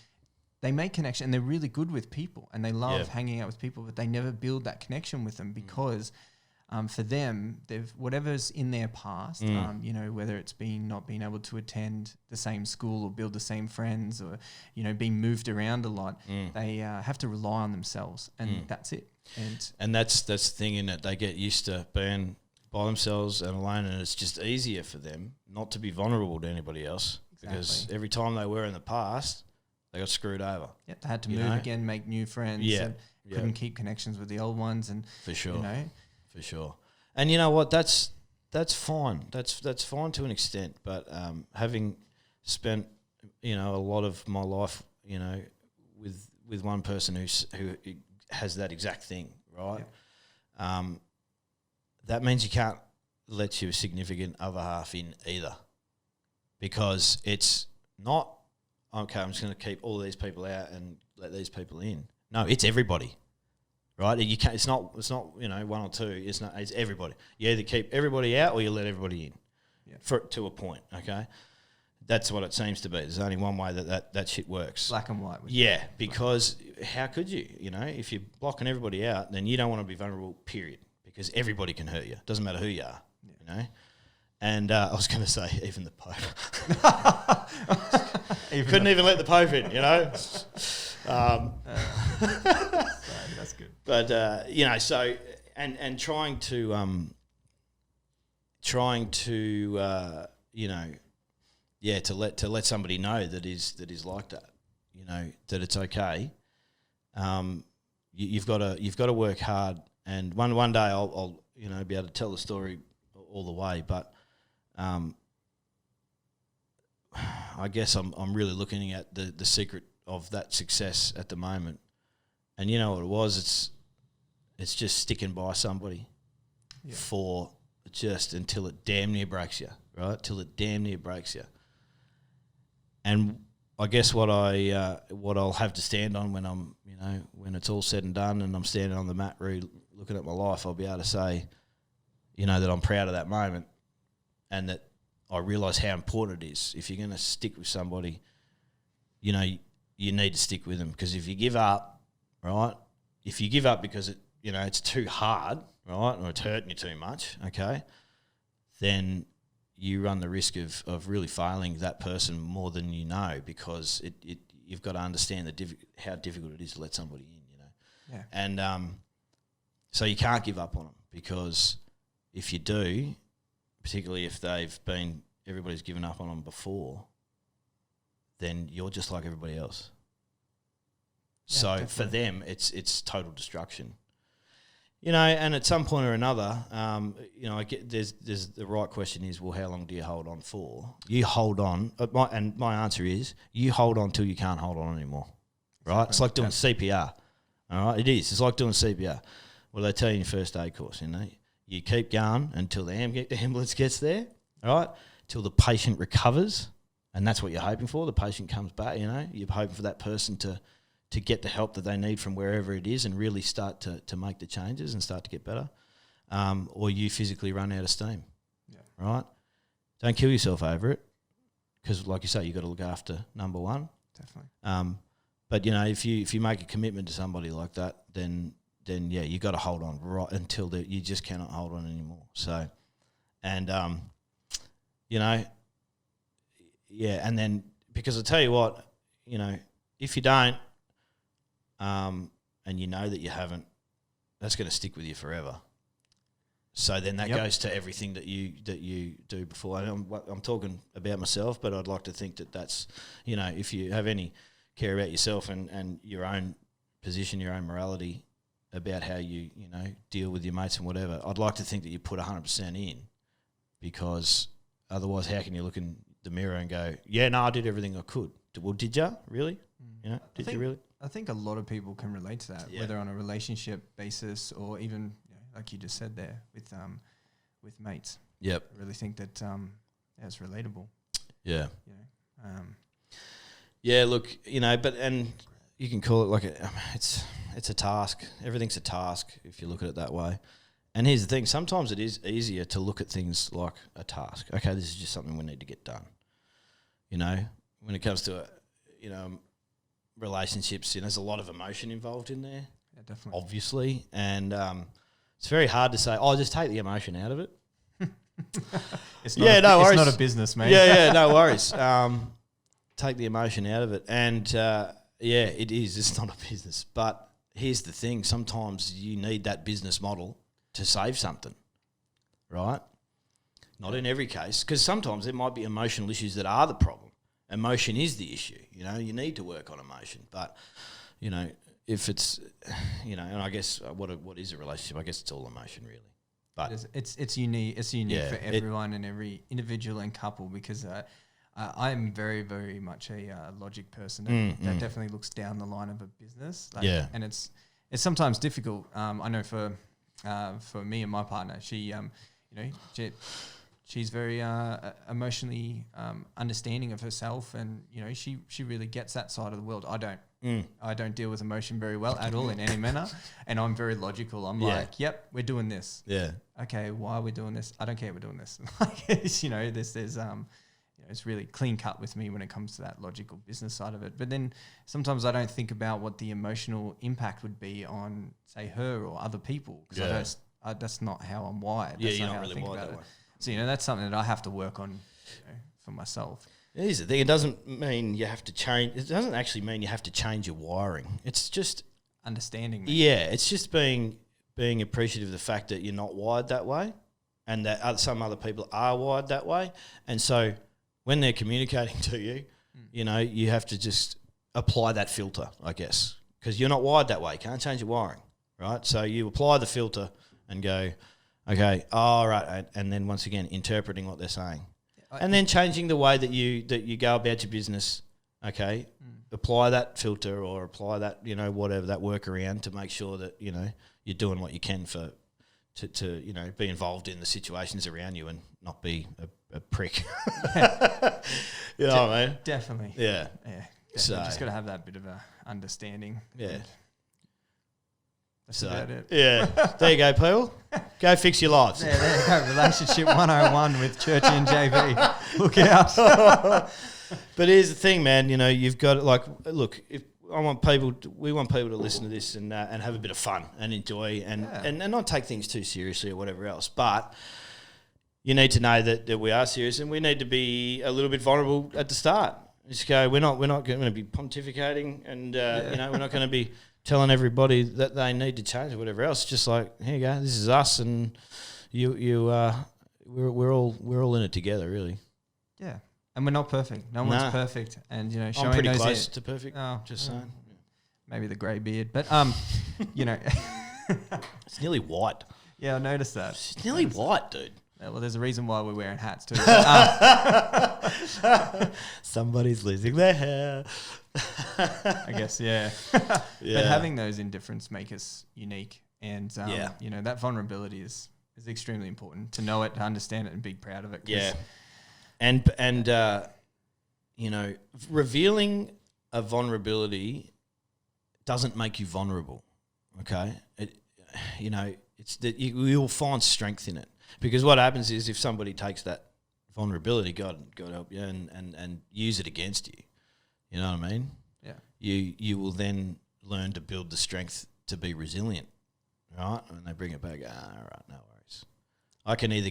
make connection and they're really good with people and they love hanging out with people, but they never build that connection with them because. For them, whatever's in their past, whether it's not being able to attend the same school or build the same friends or, being moved around a lot, they have to rely on themselves and that's it. And that's the thing in it. They get used to being by themselves and alone, and it's just easier for them not to be vulnerable to anybody else because every time they were in the past, they got screwed over. Yeah, they had to move again, make new friends. And couldn't keep connections with the old ones. And for sure. For sure. And you know what? That's fine. That's fine to an extent. But having spent, a lot of my life, with one person who has that exact thing, right? Yeah. That means you can't let your significant other half in either. Because it's not, okay, I'm just going to keep all these people out and let these people in. No, it's everybody. Right, you can't. It's not. One or two. It's not. It's everybody. You either keep everybody out or you let everybody in, to a point. Okay, that's what it seems to be. There's only one way that shit works. Black and white. Yeah, because how could you? If you're blocking everybody out, then you don't want to be vulnerable. Period. Because everybody can hurt you. Doesn't matter who you are. Yeah. And I was going to say even the Pope. Couldn't even let the Pope in. That's good. But so and trying to to let somebody know that is like that, that it's okay. You've got to work hard, and one day I'll be able to tell the story all the way, but I guess I'm really looking at the secret of that success at the moment. And you know what it was? It's just sticking by somebody for just until it damn near breaks you, right? Till it damn near breaks you. And I guess what I'll have to stand on when I'm, when it's all said and done and I'm standing on the mat looking at my life, I'll be able to say, that I'm proud of that moment and that I realise how important it is. If you're going to stick with somebody, you need to stick with them, because if you give up, right? If you give up because it's too hard, right, or it's hurting you too much, okay, then you run the risk of really failing that person more than you know, because you've got to understand how difficult it is to let somebody in, Yeah. And so you can't give up on them, because if you do, particularly if everybody's given up on them before, then you're just like everybody else. Yeah, So definitely. for them, it's total destruction. And at some point or another, I get there's the right question is, well, how long do you hold on for? You hold on, and my answer is, you hold on till you can't hold on anymore, right? It's like doing CPR, all right? It is. It's like doing CPR. Well, they tell you in your first aid course, you keep going until the ambulance gets there, all right? Till the patient recovers, and that's what you're hoping for. The patient comes back, you're hoping for that person to get the help that they need from wherever it is and really start to make the changes and start to get better, or you physically run out of steam, right? Don't kill yourself over it, because like you say, you've got to look after number one. Definitely. But if you make a commitment to somebody like that, then yeah, you got to hold on right until you just cannot hold on anymore. So, and yeah, and then, because I tell you what, if you don't, and you know that you haven't, that's going to stick with you forever. So then that goes to everything that you do before. And I'm talking about myself, but I'd like to think that's, if you have any care about yourself and your own position, your own morality about how you deal with your mates and whatever, I'd like to think that you put 100% in, because otherwise, how can you look in the mirror and go, yeah, no, I did everything I could? Well, did you really? Did you really? I think a lot of people can relate to that, whether on a relationship basis or even, like you just said there, with mates. Yep. I really think that it's relatable. Yeah. You Yeah, look, and you can call it like it's a task. Everything's a task if you look at it that way. And here's the thing, sometimes it is easier to look at things like a task. Okay, this is just something we need to get done. When it comes to relationships, there's a lot of emotion involved in there. Yeah, definitely. Obviously, and it's very hard to say, just take the emotion out of it. It's no worries. It's not a business, mate. Yeah, no worries. Take the emotion out of it. And, it is. It's not a business. But here's the thing. Sometimes you need that business model to save something, right? Not in every case, because sometimes there might be emotional issues that are the problem. Emotion is the issue. You need to work on emotion. But, if it's, and I guess what is a relationship? I guess it's all emotion, really. But it's unique. It's unique for everyone and every individual and couple, because I am very, very much a logic person that definitely looks down the line of a business. And it's sometimes difficult. I know for me and my partner, she's very emotionally understanding of herself, and she really gets that side of the world. I don't. I don't deal with emotion very well at all in any manner, and I'm very logical. I'm like, yep, we're doing this. Yeah. Okay, why are we doing this? I don't care. We're doing this. There's it's really clean cut with me when it comes to that logical business side of it. But then sometimes I don't think about what the emotional impact would be on, say, her or other people, because that's not how I'm wired. That's you're not not how I really think wired about that it. way. So that's something that I have to work on for myself. Here's the thing. It doesn't mean you have to change. It doesn't actually mean you have to change your wiring. It's just Understanding. Yeah, it's just being appreciative of the fact that you're not wired that way, and that some other people are wired that way. And so when they're communicating to you, you have to just apply that filter, I guess, because you're not wired that way. You can't change your wiring, right? So you apply the filter and go, okay, all right, and then once again interpreting what they're saying. And then changing the way that you go about your business, okay? Apply that filter or apply that, whatever, that workaround to make sure that, you're doing what you can to be involved in the situations around you and not be a prick. You know what I mean? Definitely. Yeah. Yeah. So Just got to have that bit of a understanding. Yeah. That's about it. Yeah. There you go, Peel. Go fix your lives. Yeah, there you go. Relationship 101 with Churchy and JV. Look out. But here's the thing, man. You've got look. If we want people to listen to this and have a bit of fun and enjoy and not take things too seriously or whatever else. But you need to know that we are serious, and we need to be a little bit vulnerable at the start. Just go, we're not going to be pontificating, and we're not going to be telling everybody that they need to change or whatever else. Just like, here you go, this is us, and we're all in it together, really. Yeah, and we're not perfect. No one's perfect, and showing I'm pretty those close to perfect. Oh, just saying. Maybe the grey beard, but it's nearly white. Yeah, I noticed that. It's nearly white, dude. Well, there's a reason why we're wearing hats too. Somebody's losing their hair. I guess, yeah. But having those indifferents make us unique, and that vulnerability is extremely important to know it, to understand it, and be proud of it. Yeah, and revealing a vulnerability doesn't make you vulnerable. Okay, it's that you'll find strength in it. Because what happens is if somebody takes that vulnerability, God help you, and use it against you, you know what I mean? Yeah. You will then learn to build the strength to be resilient, right? And they bring it back, all right, no worries. I can either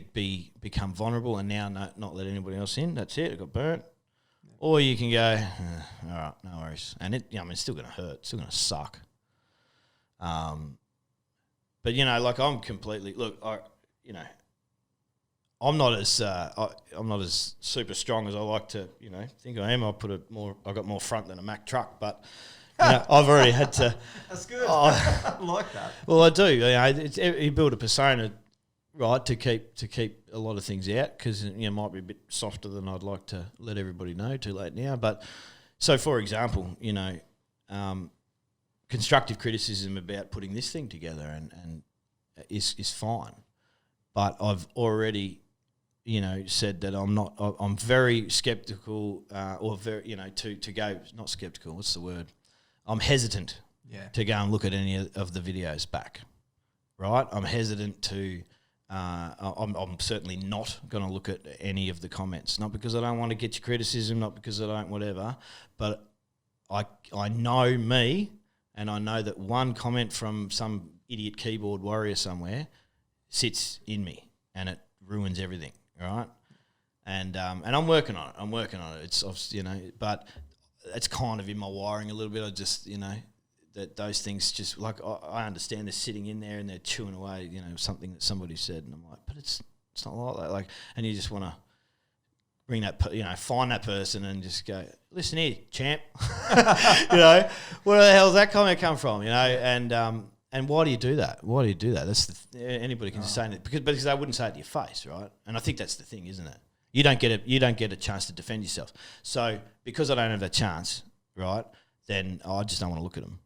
become vulnerable and now not let anybody else in, that's it, I got burnt. Yeah. Or you can go, all right, no worries. And it's still going to hurt, it's still going to suck. But, I'm completely, I'm not as super strong as I like to, think I am. I got more front than a Mack truck, but I've already had to. That's good. I like that. Well, I do. You build a persona, right, to keep a lot of things out because it might be a bit softer than I'd like to let everybody know. Too late now, but so for example, constructive criticism about putting this thing together and is fine, but I've already said that I'm very skeptical or very, to go, not skeptical, what's the word? I'm hesitant to go and look at any of the videos back, right? I'm hesitant to, I'm certainly not going to look at any of the comments, not because I don't want to get your criticism, not because I don't whatever, but I know me, and I know that one comment from some idiot keyboard warrior somewhere sits in me and it ruins everything. Right, and I'm working on it. It's obviously, but it's kind of in my wiring a little bit. I just that those things just like I understand they're sitting in there and they're chewing away. Something that somebody said, and I'm like, but it's not like that. Like, and you just want to bring that find that person and just go, listen here, champ. Where the hell's that comment come from? And why do you do that? Why do you do that? Anybody can just say it because they wouldn't say it to your face, right? And I think that's the thing, isn't it? You don't get a chance to defend yourself. So because I don't have that chance, right? Then I just don't want to look at them.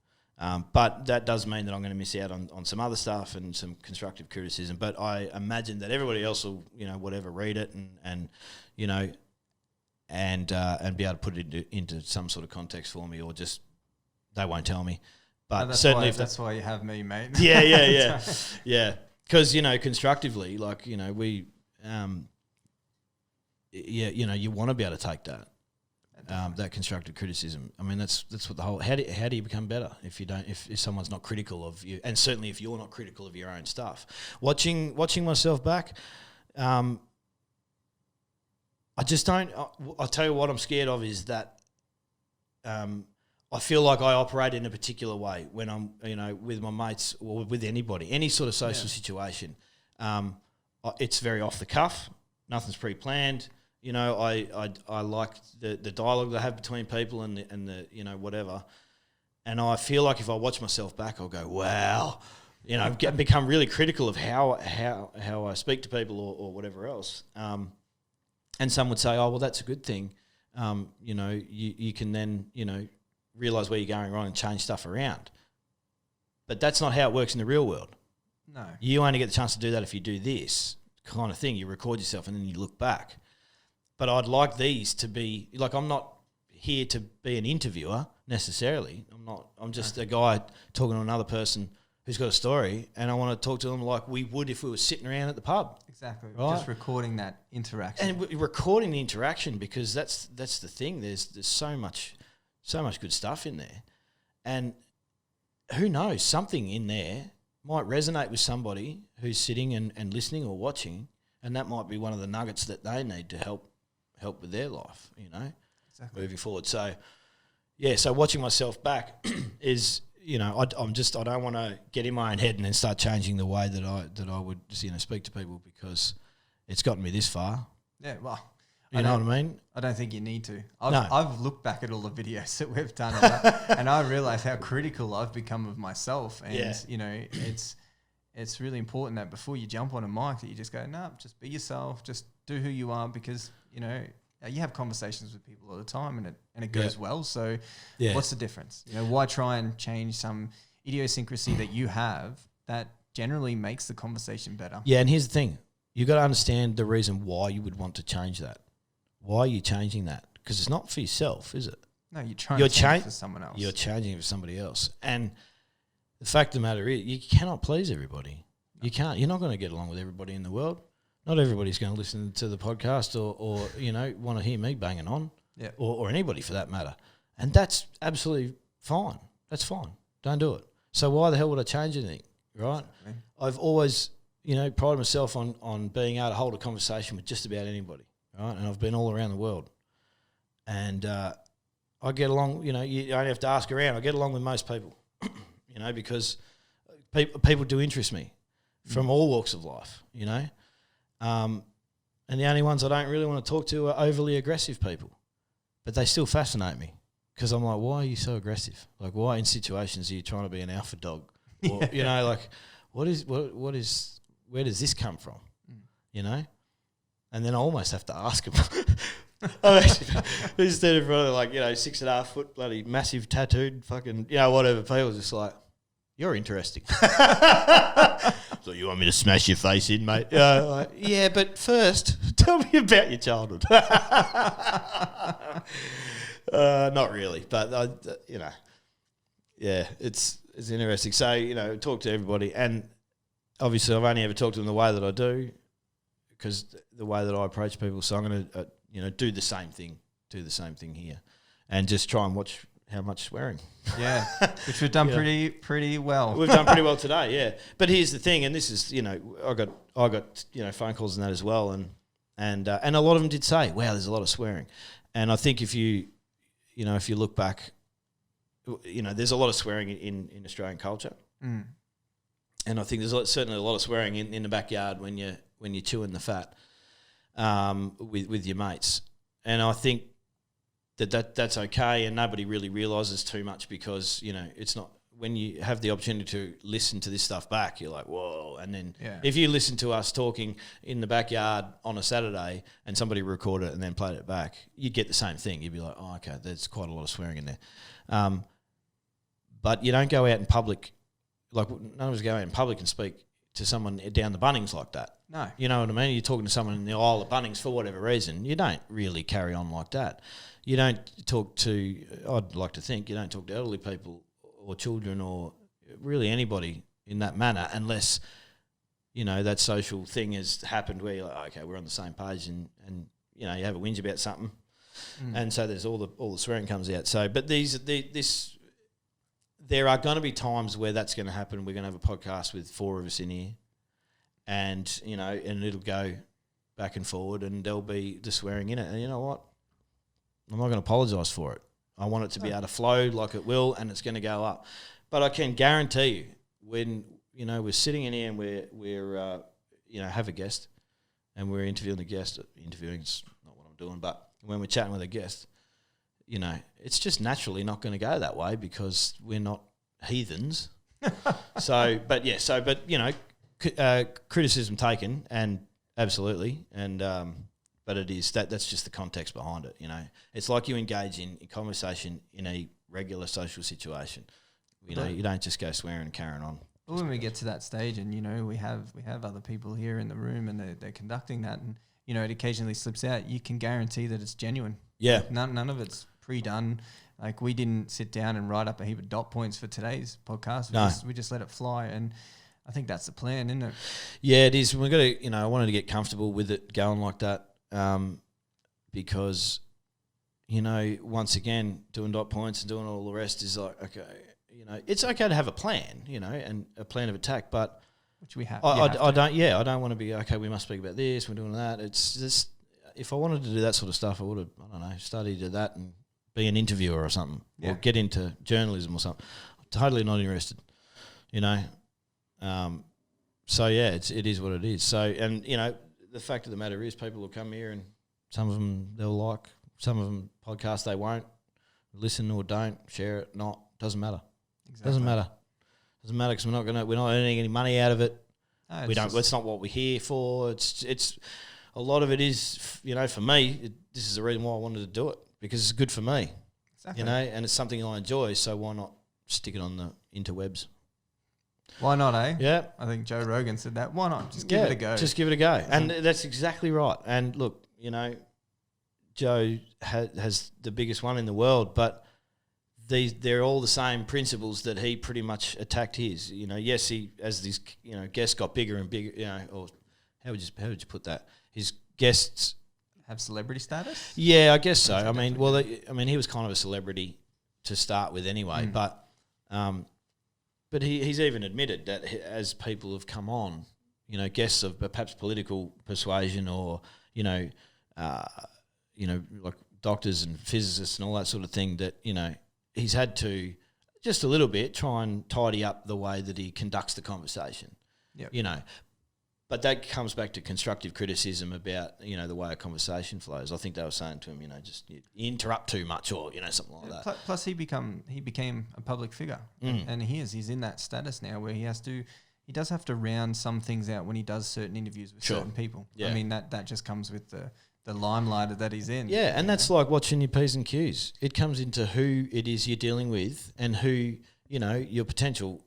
But that does mean that I'm going to miss out on some other stuff and some constructive criticism. But I imagine that everybody else will whatever read it and be able to put it into some sort of context for me, or just they won't tell me. But certainly, that's why you have me, mate. Yeah. Because constructively, like we, you want to be able to take that, that constructive criticism. I mean, that's what the whole. How do you become better if you don't? If someone's not critical of you, and certainly if you're not critical of your own stuff. Watching myself back, I just don't. I'll tell you what I'm scared of is that. I feel like I operate in a particular way when I'm, with my mates or with anybody, any sort of social situation. It's very off the cuff. Nothing's pre-planned. I like the dialogue they have between people and the whatever. And I feel like if I watch myself back, I'll go, wow, become really critical of how I speak to people or whatever else. And some would say, oh, well, that's a good thing. You can then, realise where you're going wrong and change stuff around. But that's not how it works in the real world. No. You only get the chance to do that if you do this kind of thing. You record yourself and then you look back. But I'd like these to be, like, I'm not here to be an interviewer necessarily. I'm just a guy talking to another person who's got a story, and I want to talk to them like we would if we were sitting around at the pub. Exactly. Right? Just recording that interaction. And recording the interaction, because that's the thing. There's so much good stuff in there. And who knows, something in there might resonate with somebody who's sitting and listening or watching, and that might be one of the nuggets that they need to help with their life, Exactly. moving forward. So, yeah, so watching myself back is, I don't want to get in my own head and then start changing the way that I would speak to people, because it's gotten me this far. Yeah, well, You know what I mean? I don't think you need to. No. I've looked back at all the videos that we've done, and I realise how critical I've become of myself. And it's really important that before you jump on a mic, that you just go, no, just be yourself, just do who you are, because you have conversations with people all the time, and it goes well. So, what's the difference? Why try and change some idiosyncrasy that you have that generally makes the conversation better? Yeah, and here's the thing: you got to understand the reason why you would want to change that. Why are you changing that? Because it's not for yourself, is it? No, you're trying to change it for someone else. You're changing it for somebody else. And the fact of the matter is, you cannot please everybody. You can't. You're not going to get along with everybody in the world. Not everybody's going to listen to the podcast or want to hear me banging on, or anybody for that matter. And that's absolutely fine. That's fine. Don't do it. So why the hell would I change anything, right? Exactly. I've always, prided myself on being able to hold a conversation with just about anybody. Right, and I've been all around the world, and I get along. You don't have to ask around. I get along with most people, because people do interest me from all walks of life. And the only ones I don't really want to talk to are overly aggressive people, but they still fascinate me, because I'm like, why are you so aggressive? Like, why in situations are you trying to be an alpha dog? Or, where does this come from? And then I almost have to ask him. Instead of 6.5 foot bloody massive tattooed fucking, whatever, people just like, you're interesting. So you want me to smash your face in, mate? Yeah, but first, tell me about your childhood. Not really, but, yeah, it's interesting. So, talk to everybody. And obviously I've only ever talked to them the way that I do, because the way that I approach people. So I'm going to, do the same thing here, and just try and watch how much swearing. Yeah, which we've done pretty well. We've done pretty well today, yeah. But here's the thing, and this is, I got phone calls and that as well, and a lot of them did say, wow, there's a lot of swearing. And I think if you look back, there's a lot of swearing in Australian culture. Mm. And I think there's certainly a lot of swearing in the backyard when you're chewing the fat with your mates. And I think that's okay, and nobody really realises too much, because, it's not, when you have the opportunity to listen to this stuff back, you're like, whoa. And then if you listen to us talking in the backyard on a Saturday and somebody recorded it and then played it back, you'd get the same thing. You'd be like, oh, okay, there's quite a lot of swearing in there. But you don't go out in public, like none of us go out in public and speak to someone down the Bunnings like that. No. You know what I mean? You're talking to someone in the aisle of Bunnings for whatever reason. You don't really carry on like that. You don't talk to, I'd like to think, you don't talk to elderly people or children or really anybody in that manner, unless, that social thing has happened where you're like, okay, we're on the same page, and you have a whinge about something. And so there's all the swearing comes out. So, but there are going to be times where that's going to happen. We're going to have a podcast with 4 of us in here, and and it'll go back and forward, and there'll be the swearing in it. And you know what? I'm not going to apologise for it. I want it to be able to flow like it will, and it's going to go up. But I can guarantee you, when we're sitting in here and we're have a guest, and we're interviewing the guest. Interviewing's not what I'm doing, but when we're chatting with a guest, it's just naturally not going to go that way, because we're not heathens. Criticism taken, and absolutely, and but it is that's just the context behind it. It's like you engage in conversation in a regular social situation. You don't just go swearing and carrying on. Well, when we get to that stage, and we have other people here in the room, and they're conducting that, and it occasionally slips out, you can guarantee that it's genuine. Yeah, none of it's pre-done. Like, we didn't sit down and write up a heap of dot points for today's podcast. We just let it fly, and I think that's the plan, isn't it? Yeah, it is. We've got to, I wanted to get comfortable with it going like that, because you know, once again, doing dot points and doing all the rest is like, okay, you know, it's okay to have a plan, you know, and a plan of attack, but which we have. I don't want to be, okay, we must speak about this, we're doing that. It's just, if I wanted to do that sort of stuff, I would have, I don't know, studied that and be an interviewer or something, or get into journalism or something. Totally not interested, you know. So yeah, it is what it is. So, and you know, the fact of the matter is, people will come here and some of them they'll like, some of them podcasts they won't listen or don't share it. Not doesn't matter. Exactly. Doesn't matter because we're not earning any money out of it. No, it's not what we're here for. It's a lot of it is, you know, for me. This is the reason why I wanted to do it, because it's good for me. Exactly. You know, and it's something I enjoy. So why not stick it on the interwebs? Why not, eh? Yeah. I think Joe Rogan said that. Why not? Just give it a go. Just give it a go. And that's exactly right. And look, you know, Joe has the biggest one in the world, but they're all the same principles that he pretty much attacked his. You know, yes, he, as these, you know, guests got bigger and bigger, you know, or how would you put that? His guests have celebrity status? Yeah, I guess so. I mean, he was kind of a celebrity to start with anyway, but he's even admitted that as people have come on, you know, guests of perhaps political persuasion or, you know, like doctors and physicists and all that sort of thing, that, you know, he's had to just a little bit try and tidy up the way that he conducts the conversation. Yep. You know, but that comes back to constructive criticism about, you know, the way a conversation flows. I think they were saying to him, you know, just you interrupt too much or, you know, something like that. Plus he became a public figure, and he's in that status now where he does have to round some things out when he does certain interviews with certain people. Yeah. I mean, that just comes with the limelight that he's in. Yeah, and that's like watching your P's and Q's. It comes into who it is you're dealing with and who, you know, your potential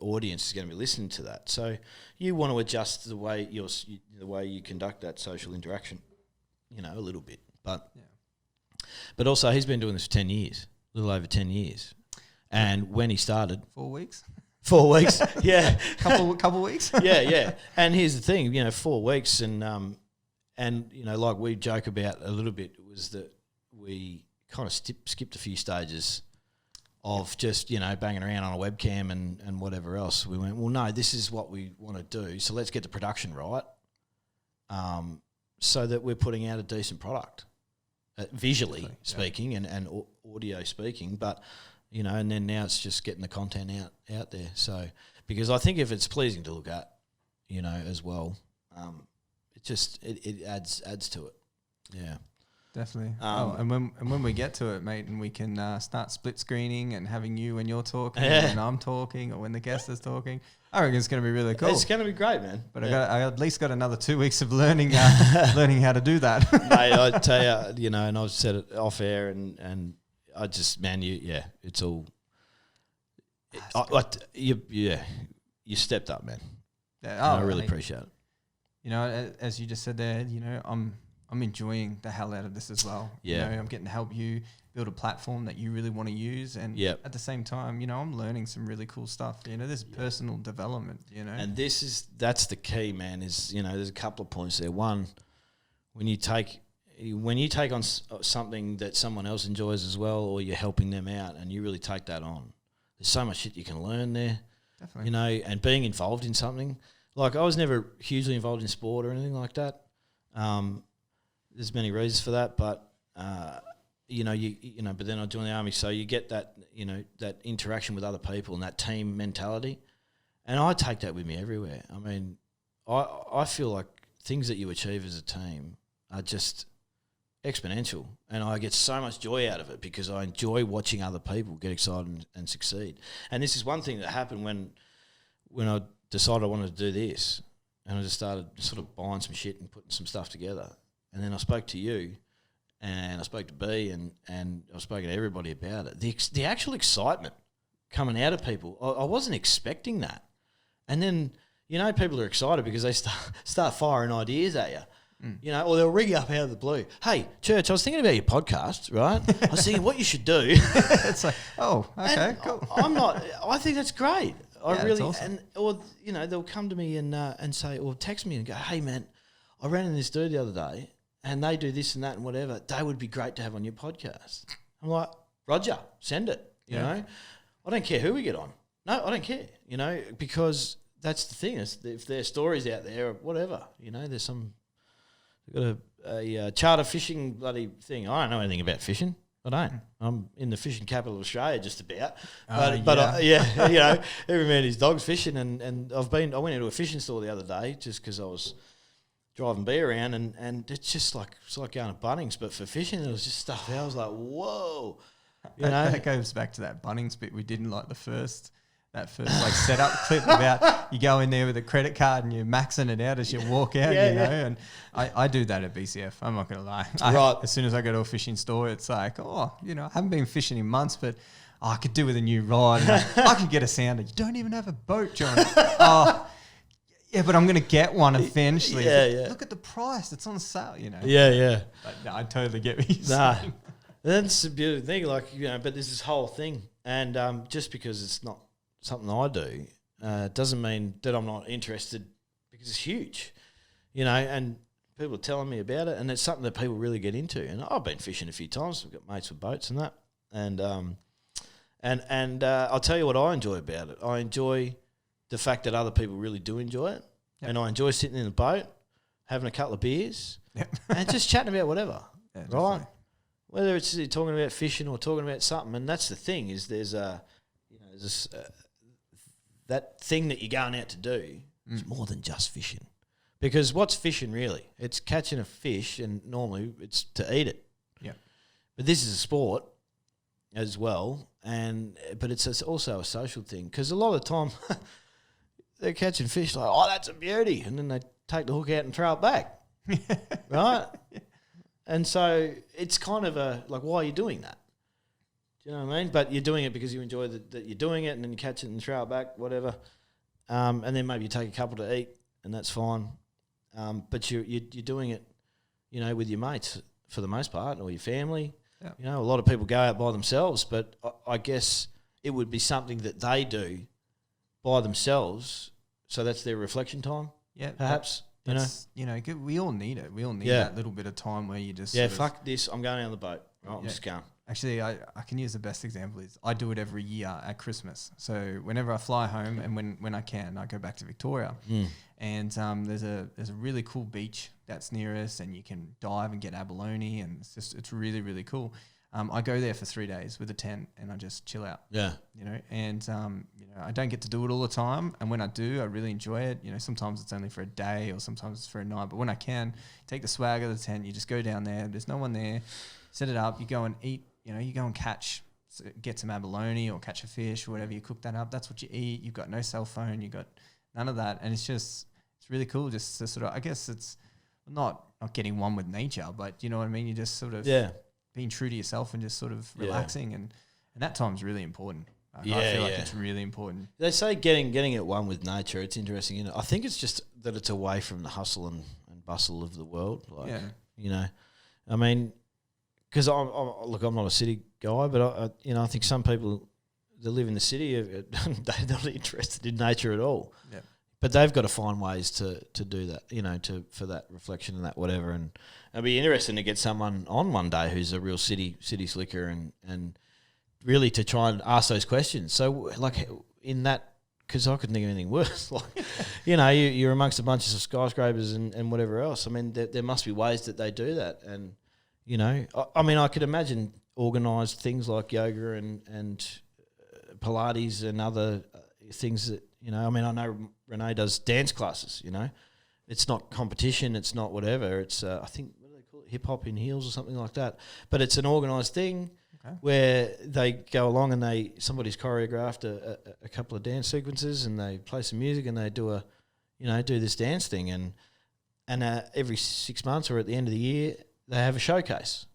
audience is going to be listening to that. So you want to adjust the way you conduct that social interaction, you know, a little bit. But also he's been doing this for 10 years, a little over 10 years. And when he started... 4 weeks? 4 weeks, yeah. couple weeks? yeah. And here's the thing, you know, 4 weeks and you know, like we joke about a little bit, was that we kind of skipped a few stages of just, you know, banging around on a webcam and whatever else. We went, well, no, this is what we want to do, so let's get the production right, so that we're putting out a decent product, visually speaking and audio speaking. But, you know, and then now it's just getting the content out there. So, because I think if it's pleasing to look at, you know, as well, it adds to it. Yeah. Definitely. And when we get to it, mate, and we can start split screening and having you when you're talking and I'm talking, or when the guest is talking, I reckon it's going to be really cool. It's going to be great, man. But I at least got another 2 weeks of learning how to do that. Mate, I tell you, you know, and I've said it off air, and I just, man, it's all. You stepped up, man. Yeah, I really appreciate it. You know, as you just said there, you know, I'm enjoying the hell out of this as well. Yeah. You know, I'm getting to help you build a platform that you really want to use. And at the same time, you know, I'm learning some really cool stuff. You know, there's personal development, you know. And that's the key, man, is, you know, there's a couple of points there. One, when you take on something that someone else enjoys as well, or you're helping them out and you really take that on, there's so much shit you can learn there. Definitely. You know, and being involved in something. Like, I was never hugely involved in sport or anything like that. There's many reasons for that, but you know, but then I joined the army, so you get that, you know, that interaction with other people and that team mentality, and I take that with me everywhere. I mean, I feel like things that you achieve as a team are just exponential, and I get so much joy out of it because I enjoy watching other people get excited and succeed. And this is one thing that happened when I decided I wanted to do this, and I just started sort of buying some shit and putting some stuff together. And then I spoke to you, and I spoke to B, and I've spoken to everybody about it. The actual excitement coming out of people, I wasn't expecting that. And then, you know, people are excited because they start firing ideas at you. You know, or they'll ring you up out of the blue. Hey, Church, I was thinking about your podcast, right? I was thinking what you should do. It's like, oh, okay, cool. I think that's great. I really, awesome. or you know, they'll come to me and say, or text me and go, hey man, I ran into this dude the other day, and they do this and that and whatever. They would be great to have on your podcast. I'm like, Roger, send it. You know, I don't care who we get on. No, I don't care. You know, because that's the thing. Is if there's stories out there or whatever, you know, there's some. We've got a charter fishing bloody thing. I don't know anything about fishing. I don't. I'm in the fishing capital of Australia, just about. But you know, every man his dog's fishing, and I went into a fishing store the other day just because I was driving B around, and it's just it's like going to Bunnings, but for fishing, it was just stuff. I was like, whoa, that goes back to that Bunnings bit we didn't like that first like setup clip about you go in there with a credit card and you're maxing it out as you walk out, you know. And I do that at BCF. I'm not going to lie. Right. As soon as I go to a fishing store, it's like, oh, you know, I haven't been fishing in months, but I could do with a new rod. And I could get a sounder. You don't even have a boat, John. Yeah, but I'm going to get one eventually. Look at the price. It's on sale, you know. Yeah. But no, I totally get what you're saying. That's a beautiful thing. Like, you know, but there's this whole thing. And just because it's not something I do doesn't mean that I'm not interested, because it's huge, you know, and people are telling me about it, and it's something that people really get into. And I've been fishing a few times. I've got mates with boats and that, and I'll tell you what I enjoy about it. I enjoy the fact that other people really do enjoy it, and I enjoy sitting in the boat, having a couple of beers, and just chatting about whatever, right? Definitely. Whether it's talking about fishing or talking about something, and that's the thing, is there's this. That thing that you're going out to do is more than just fishing. Because what's fishing really? It's catching a fish, and normally it's to eat it. Yeah. But this is a sport as well, but it's also a social thing, because a lot of the time they're catching fish like, oh, that's a beauty, and then they take the hook out and throw it back, right? And so it's kind of like, why are you doing that? You know what I mean? But you're doing it because you enjoy that you're doing it, and then you catch it and throw it back, whatever. And then maybe you take a couple to eat, and that's fine. But you're doing it, you know, with your mates for the most part, or your family. Yeah. You know, a lot of people go out by themselves, but I guess it would be something that they do by themselves. So that's their reflection time. Yeah, perhaps. You know, we all need it. We all need that little bit of time where you just fuck this. I'm going on the boat. Right, I'm just going. Actually, I can use the best example is I do it every year at Christmas. So whenever I fly home, and when I can, I go back to Victoria. And there's a really cool beach that's near us, and you can dive and get abalone, and it's really, really cool. I go there for 3 days with a tent, and I just chill out. Yeah. You know, and you know, I don't get to do it all the time, and when I do, I really enjoy it. You know, sometimes it's only for a day, or sometimes it's for a night. But when I can, take the swag of the tent, you just go down there. There's no one there. Set it up. You go and eat. You know, you go and get some abalone or catch a fish or whatever. You cook that up. That's what you eat. You've got no cell phone. You've got none of that, and it's really cool. Just to sort of, I guess it's not getting one with nature, but you know what I mean. You just sort of being true to yourself and just sort of relaxing, and that time's really important. I feel like it's really important. They say getting at one with nature. It's interesting, you know. I think it's just that it's away from the hustle and bustle of the world. Like, you know, I mean, because I'm not a city guy, but I think some people that live in the city they're not interested in nature at all. Yeah. But they've got to find ways to do that, you know, for that reflection and that whatever. And it'd be interesting to get someone on one day who's a real city slicker and really to try and ask those questions. So like in that, because I couldn't think of anything worse. Like, you know, you're amongst a bunch of skyscrapers and whatever else. I mean, there must be ways that they do that. And, you know, I mean, I could imagine organised things like yoga and Pilates and other things that, you know, I mean, I know Renee does dance classes, you know. It's not competition, it's not whatever. It's, I think, what do they call it, hip-hop in heels or something like that. But it's an organised thing where they go along and somebody's choreographed a couple of dance sequences, and they play some music, and they do this dance thing. And every 6 months or at the end of the year, they have a showcase,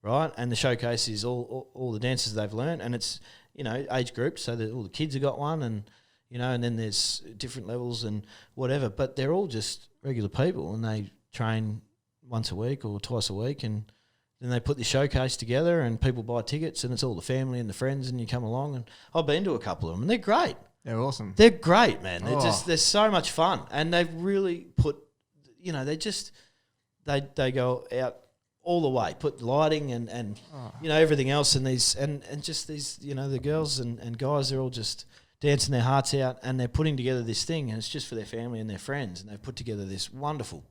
right? And the showcase is all the dances they've learned, and it's, you know, age grouped, so that all the kids have got one, and you know, and then there's different levels and whatever, but they're all just regular people, and they train once a week or twice a week, and then they put the showcase together, and people buy tickets, and it's all the family and the friends, and you come along. And I've been to a couple of them, and they're great. They're awesome. They're great, man. They're so much fun, and they've really put, you know, they they go out all the way, put lighting and everything else, and just these the girls and guys, they're all just dancing their hearts out, and they're putting together this thing, and it's just for their family and their friends, and they've put together this wonderful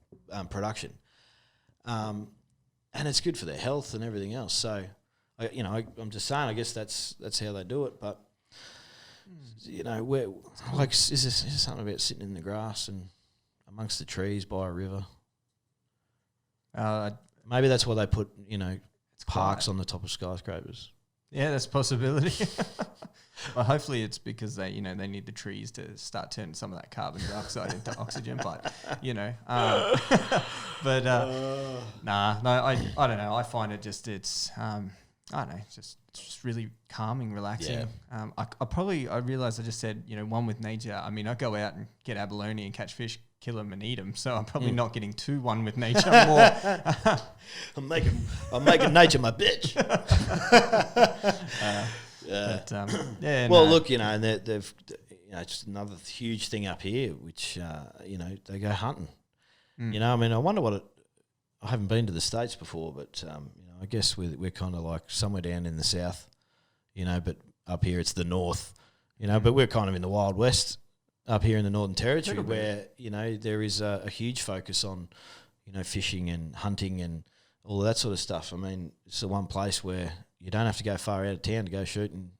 production, and it's good for their health and everything else. So, I'm just saying, I guess that's how they do it, but. Where is there something about sitting in the grass and amongst the trees by a river? Maybe that's why they put parks on the top of skyscrapers. Yeah, that's a possibility. Well, hopefully it's because they need the trees to start turning some of that carbon dioxide into oxygen. But I don't know. I find it just I don't know, it's just really calming, relaxing. Yeah. I realised I just said, one with nature. I mean, I go out and get abalone and catch fish, kill them and eat them. So I'm probably not getting too one with nature more. I'm making nature my bitch. Look, they've it's another huge thing up here, which they go hunting. I mean, I wonder I haven't been to the States before, but I guess we're kind of like somewhere down in the south, but up here it's the north, but we're kind of in the Wild West up here in the Northern Territory where, there is a huge focus on, fishing and hunting and all of that sort of stuff. I mean, it's the one place where you don't have to go far out of town to go shooting,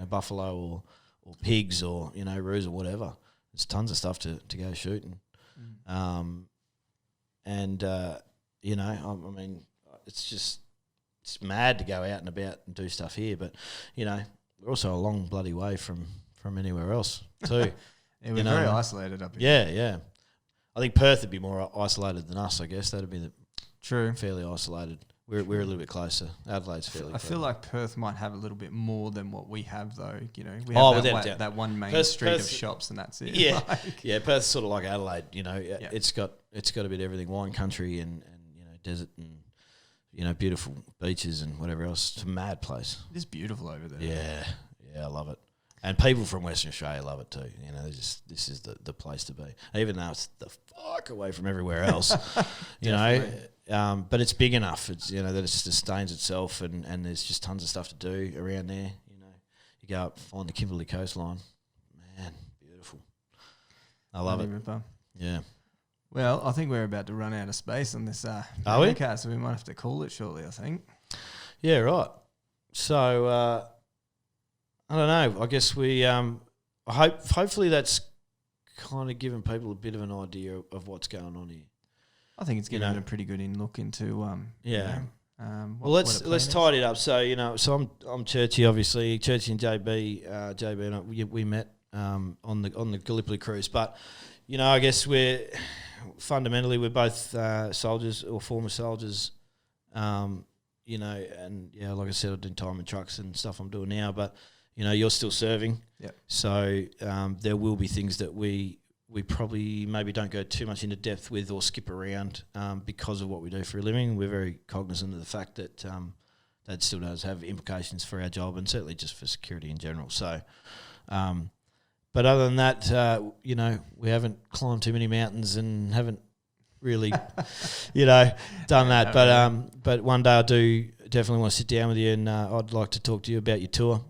buffalo or pigs or, roos or whatever. There's tons of stuff to go shooting. I mean, it's mad to go out and about and do stuff here, but we're also a long bloody way from anywhere else too. Yeah, we're very isolated up here. Yeah. I think Perth would be more isolated than us. I guess that'd be fairly isolated. We're a little bit closer. Adelaide's fairly. I feel like Perth might have a little bit more than what we have, though. We have that one main street of shops, and that's it. Yeah, yeah. Perth's sort of like Adelaide. It's got a bit of everything: wine country and desert and beautiful beaches and whatever else. It's a mad place. It is beautiful over there. Yeah, I love it. And people from Western Australia love it too. This is the place to be, even though it's the fuck away from everywhere else. But it's big enough. It's that it sustains itself, and there's just tons of stuff to do around there. You go up, find the Kimberley coastline, man, beautiful. I love it. Ripper. Yeah. Well, I think we're about to run out of space on this podcast, so we might have to call it shortly, I think. Yeah, right. So I don't know. I guess we hopefully that's kind of given people a bit of an idea of what's going on here. I think it's given a pretty good look into let's tidy it up. So so I'm Churchy, obviously. Churchy and JB and we met on the Gallipoli cruise, but I guess we're both soldiers or former soldiers. And like I said, I did time in trucks and stuff I'm doing now, but you're still serving. Yeah. So there will be things that we probably maybe don't go too much into depth with or skip around because of what we do for a living. We're very cognizant of the fact that that still does have implications for our job and certainly just for security in general. So, but other than that, we haven't climbed too many mountains and haven't really, done that. But one day I do definitely want to sit down with you and I'd like to talk to you about your tour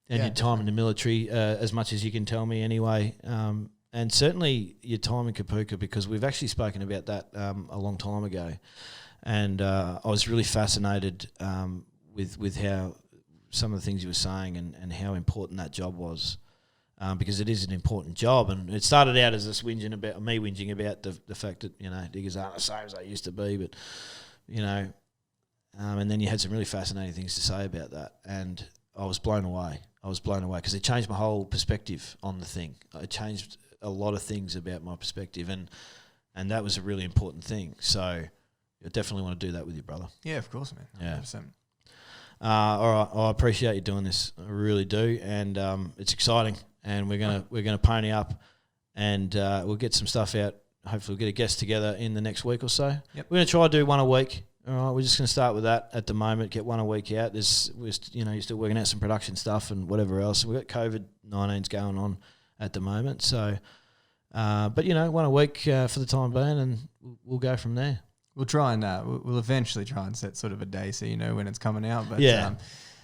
and your time in the military as much as you can tell me anyway. And certainly your time in Kapooka, because we've actually spoken about that a long time ago. And I was really fascinated with how some of the things you were saying and how important that job was, because it is an important job. And it started out as us whinging about the fact that, diggers aren't the same as they used to be. But, and then you had some really fascinating things to say about that. And I was blown away. Because it changed my whole perspective on the thing. It changed a lot of things about my perspective, and that was a really important thing. So I definitely want to do that with you, brother. Yeah, of course, man. 100%. Yeah. All right, I appreciate you doing this. I really do, and it's exciting. And we're gonna pony up, and we'll get some stuff out. Hopefully, we'll get a guest together in the next week or so. Yep. We're gonna try to do one a week. All right, we're just going to start with that at the moment. Get one a week out. You're still working out some production stuff and whatever else. We've got COVID-19's going on at the moment. So, but one a week for the time being, and we'll go from there. We'll try and we'll eventually try and set sort of a day so you know when it's coming out. But Yeah.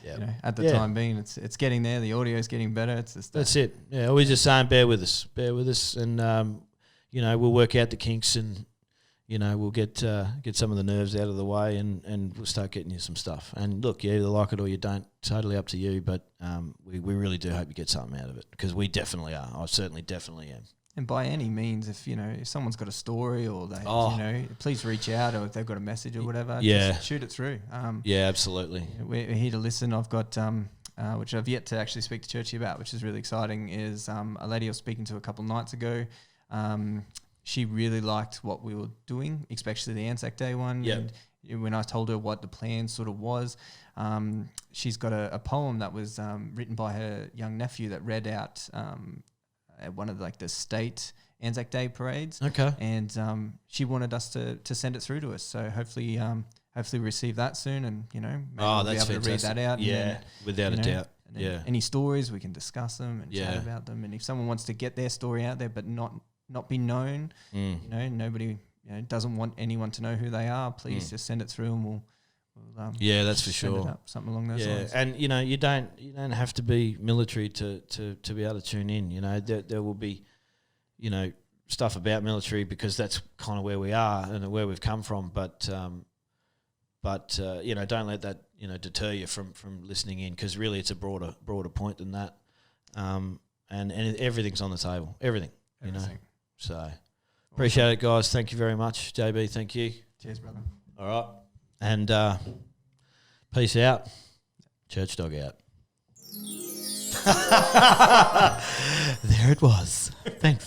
you know, at the time being, it's getting there. The audio is getting better. It's just That's it. Yeah, we're just saying, bear with us, and you know, we'll work out the kinks, and you know, we'll get some of the nerves out of the way, and we'll start getting you some stuff. And look, you either like it or you don't. Totally up to you. But we really do hope you get something out of it, because we definitely are. I certainly definitely am. And by any means, if you know, if someone's got a story or they, you know, please reach out, or if they've got a message or whatever, just shoot it through. Yeah, absolutely. We're here to listen. I've got, which I've yet to actually speak to Churchy about, which is really exciting, is a lady I was speaking to a couple of nights ago. She really liked what we were doing, especially the Anzac Day one. Yep. And when I told her what the plan sort of was, she's got a poem that was written by her young nephew that read out at one of the state Anzac Day parades. Okay. And she wanted us to send it through to us. So hopefully receive that soon, and you know, maybe we'll that's be able to read that out. Yeah, and then, without a doubt. Yeah. Any stories, we can discuss them and chat about them. And if someone wants to get their story out there but not be known, you know, nobody doesn't want anyone to know who they are, please just send it through, and we'll that's for send it sure. up, something along those lines. And you know, you don't have to be military to be able to tune in. You know, there will be, you know, stuff about military, because that's kind of where we are and where we've come from. But you know, don't let that, you know, deter you from listening in, because really it's a broader point than that. And everything's on the table, everything. You know, so appreciate it, guys. Thank you very much, JB. Thank you. Cheers, brother. All right, and peace out. Church dog out. There it was. Thanks.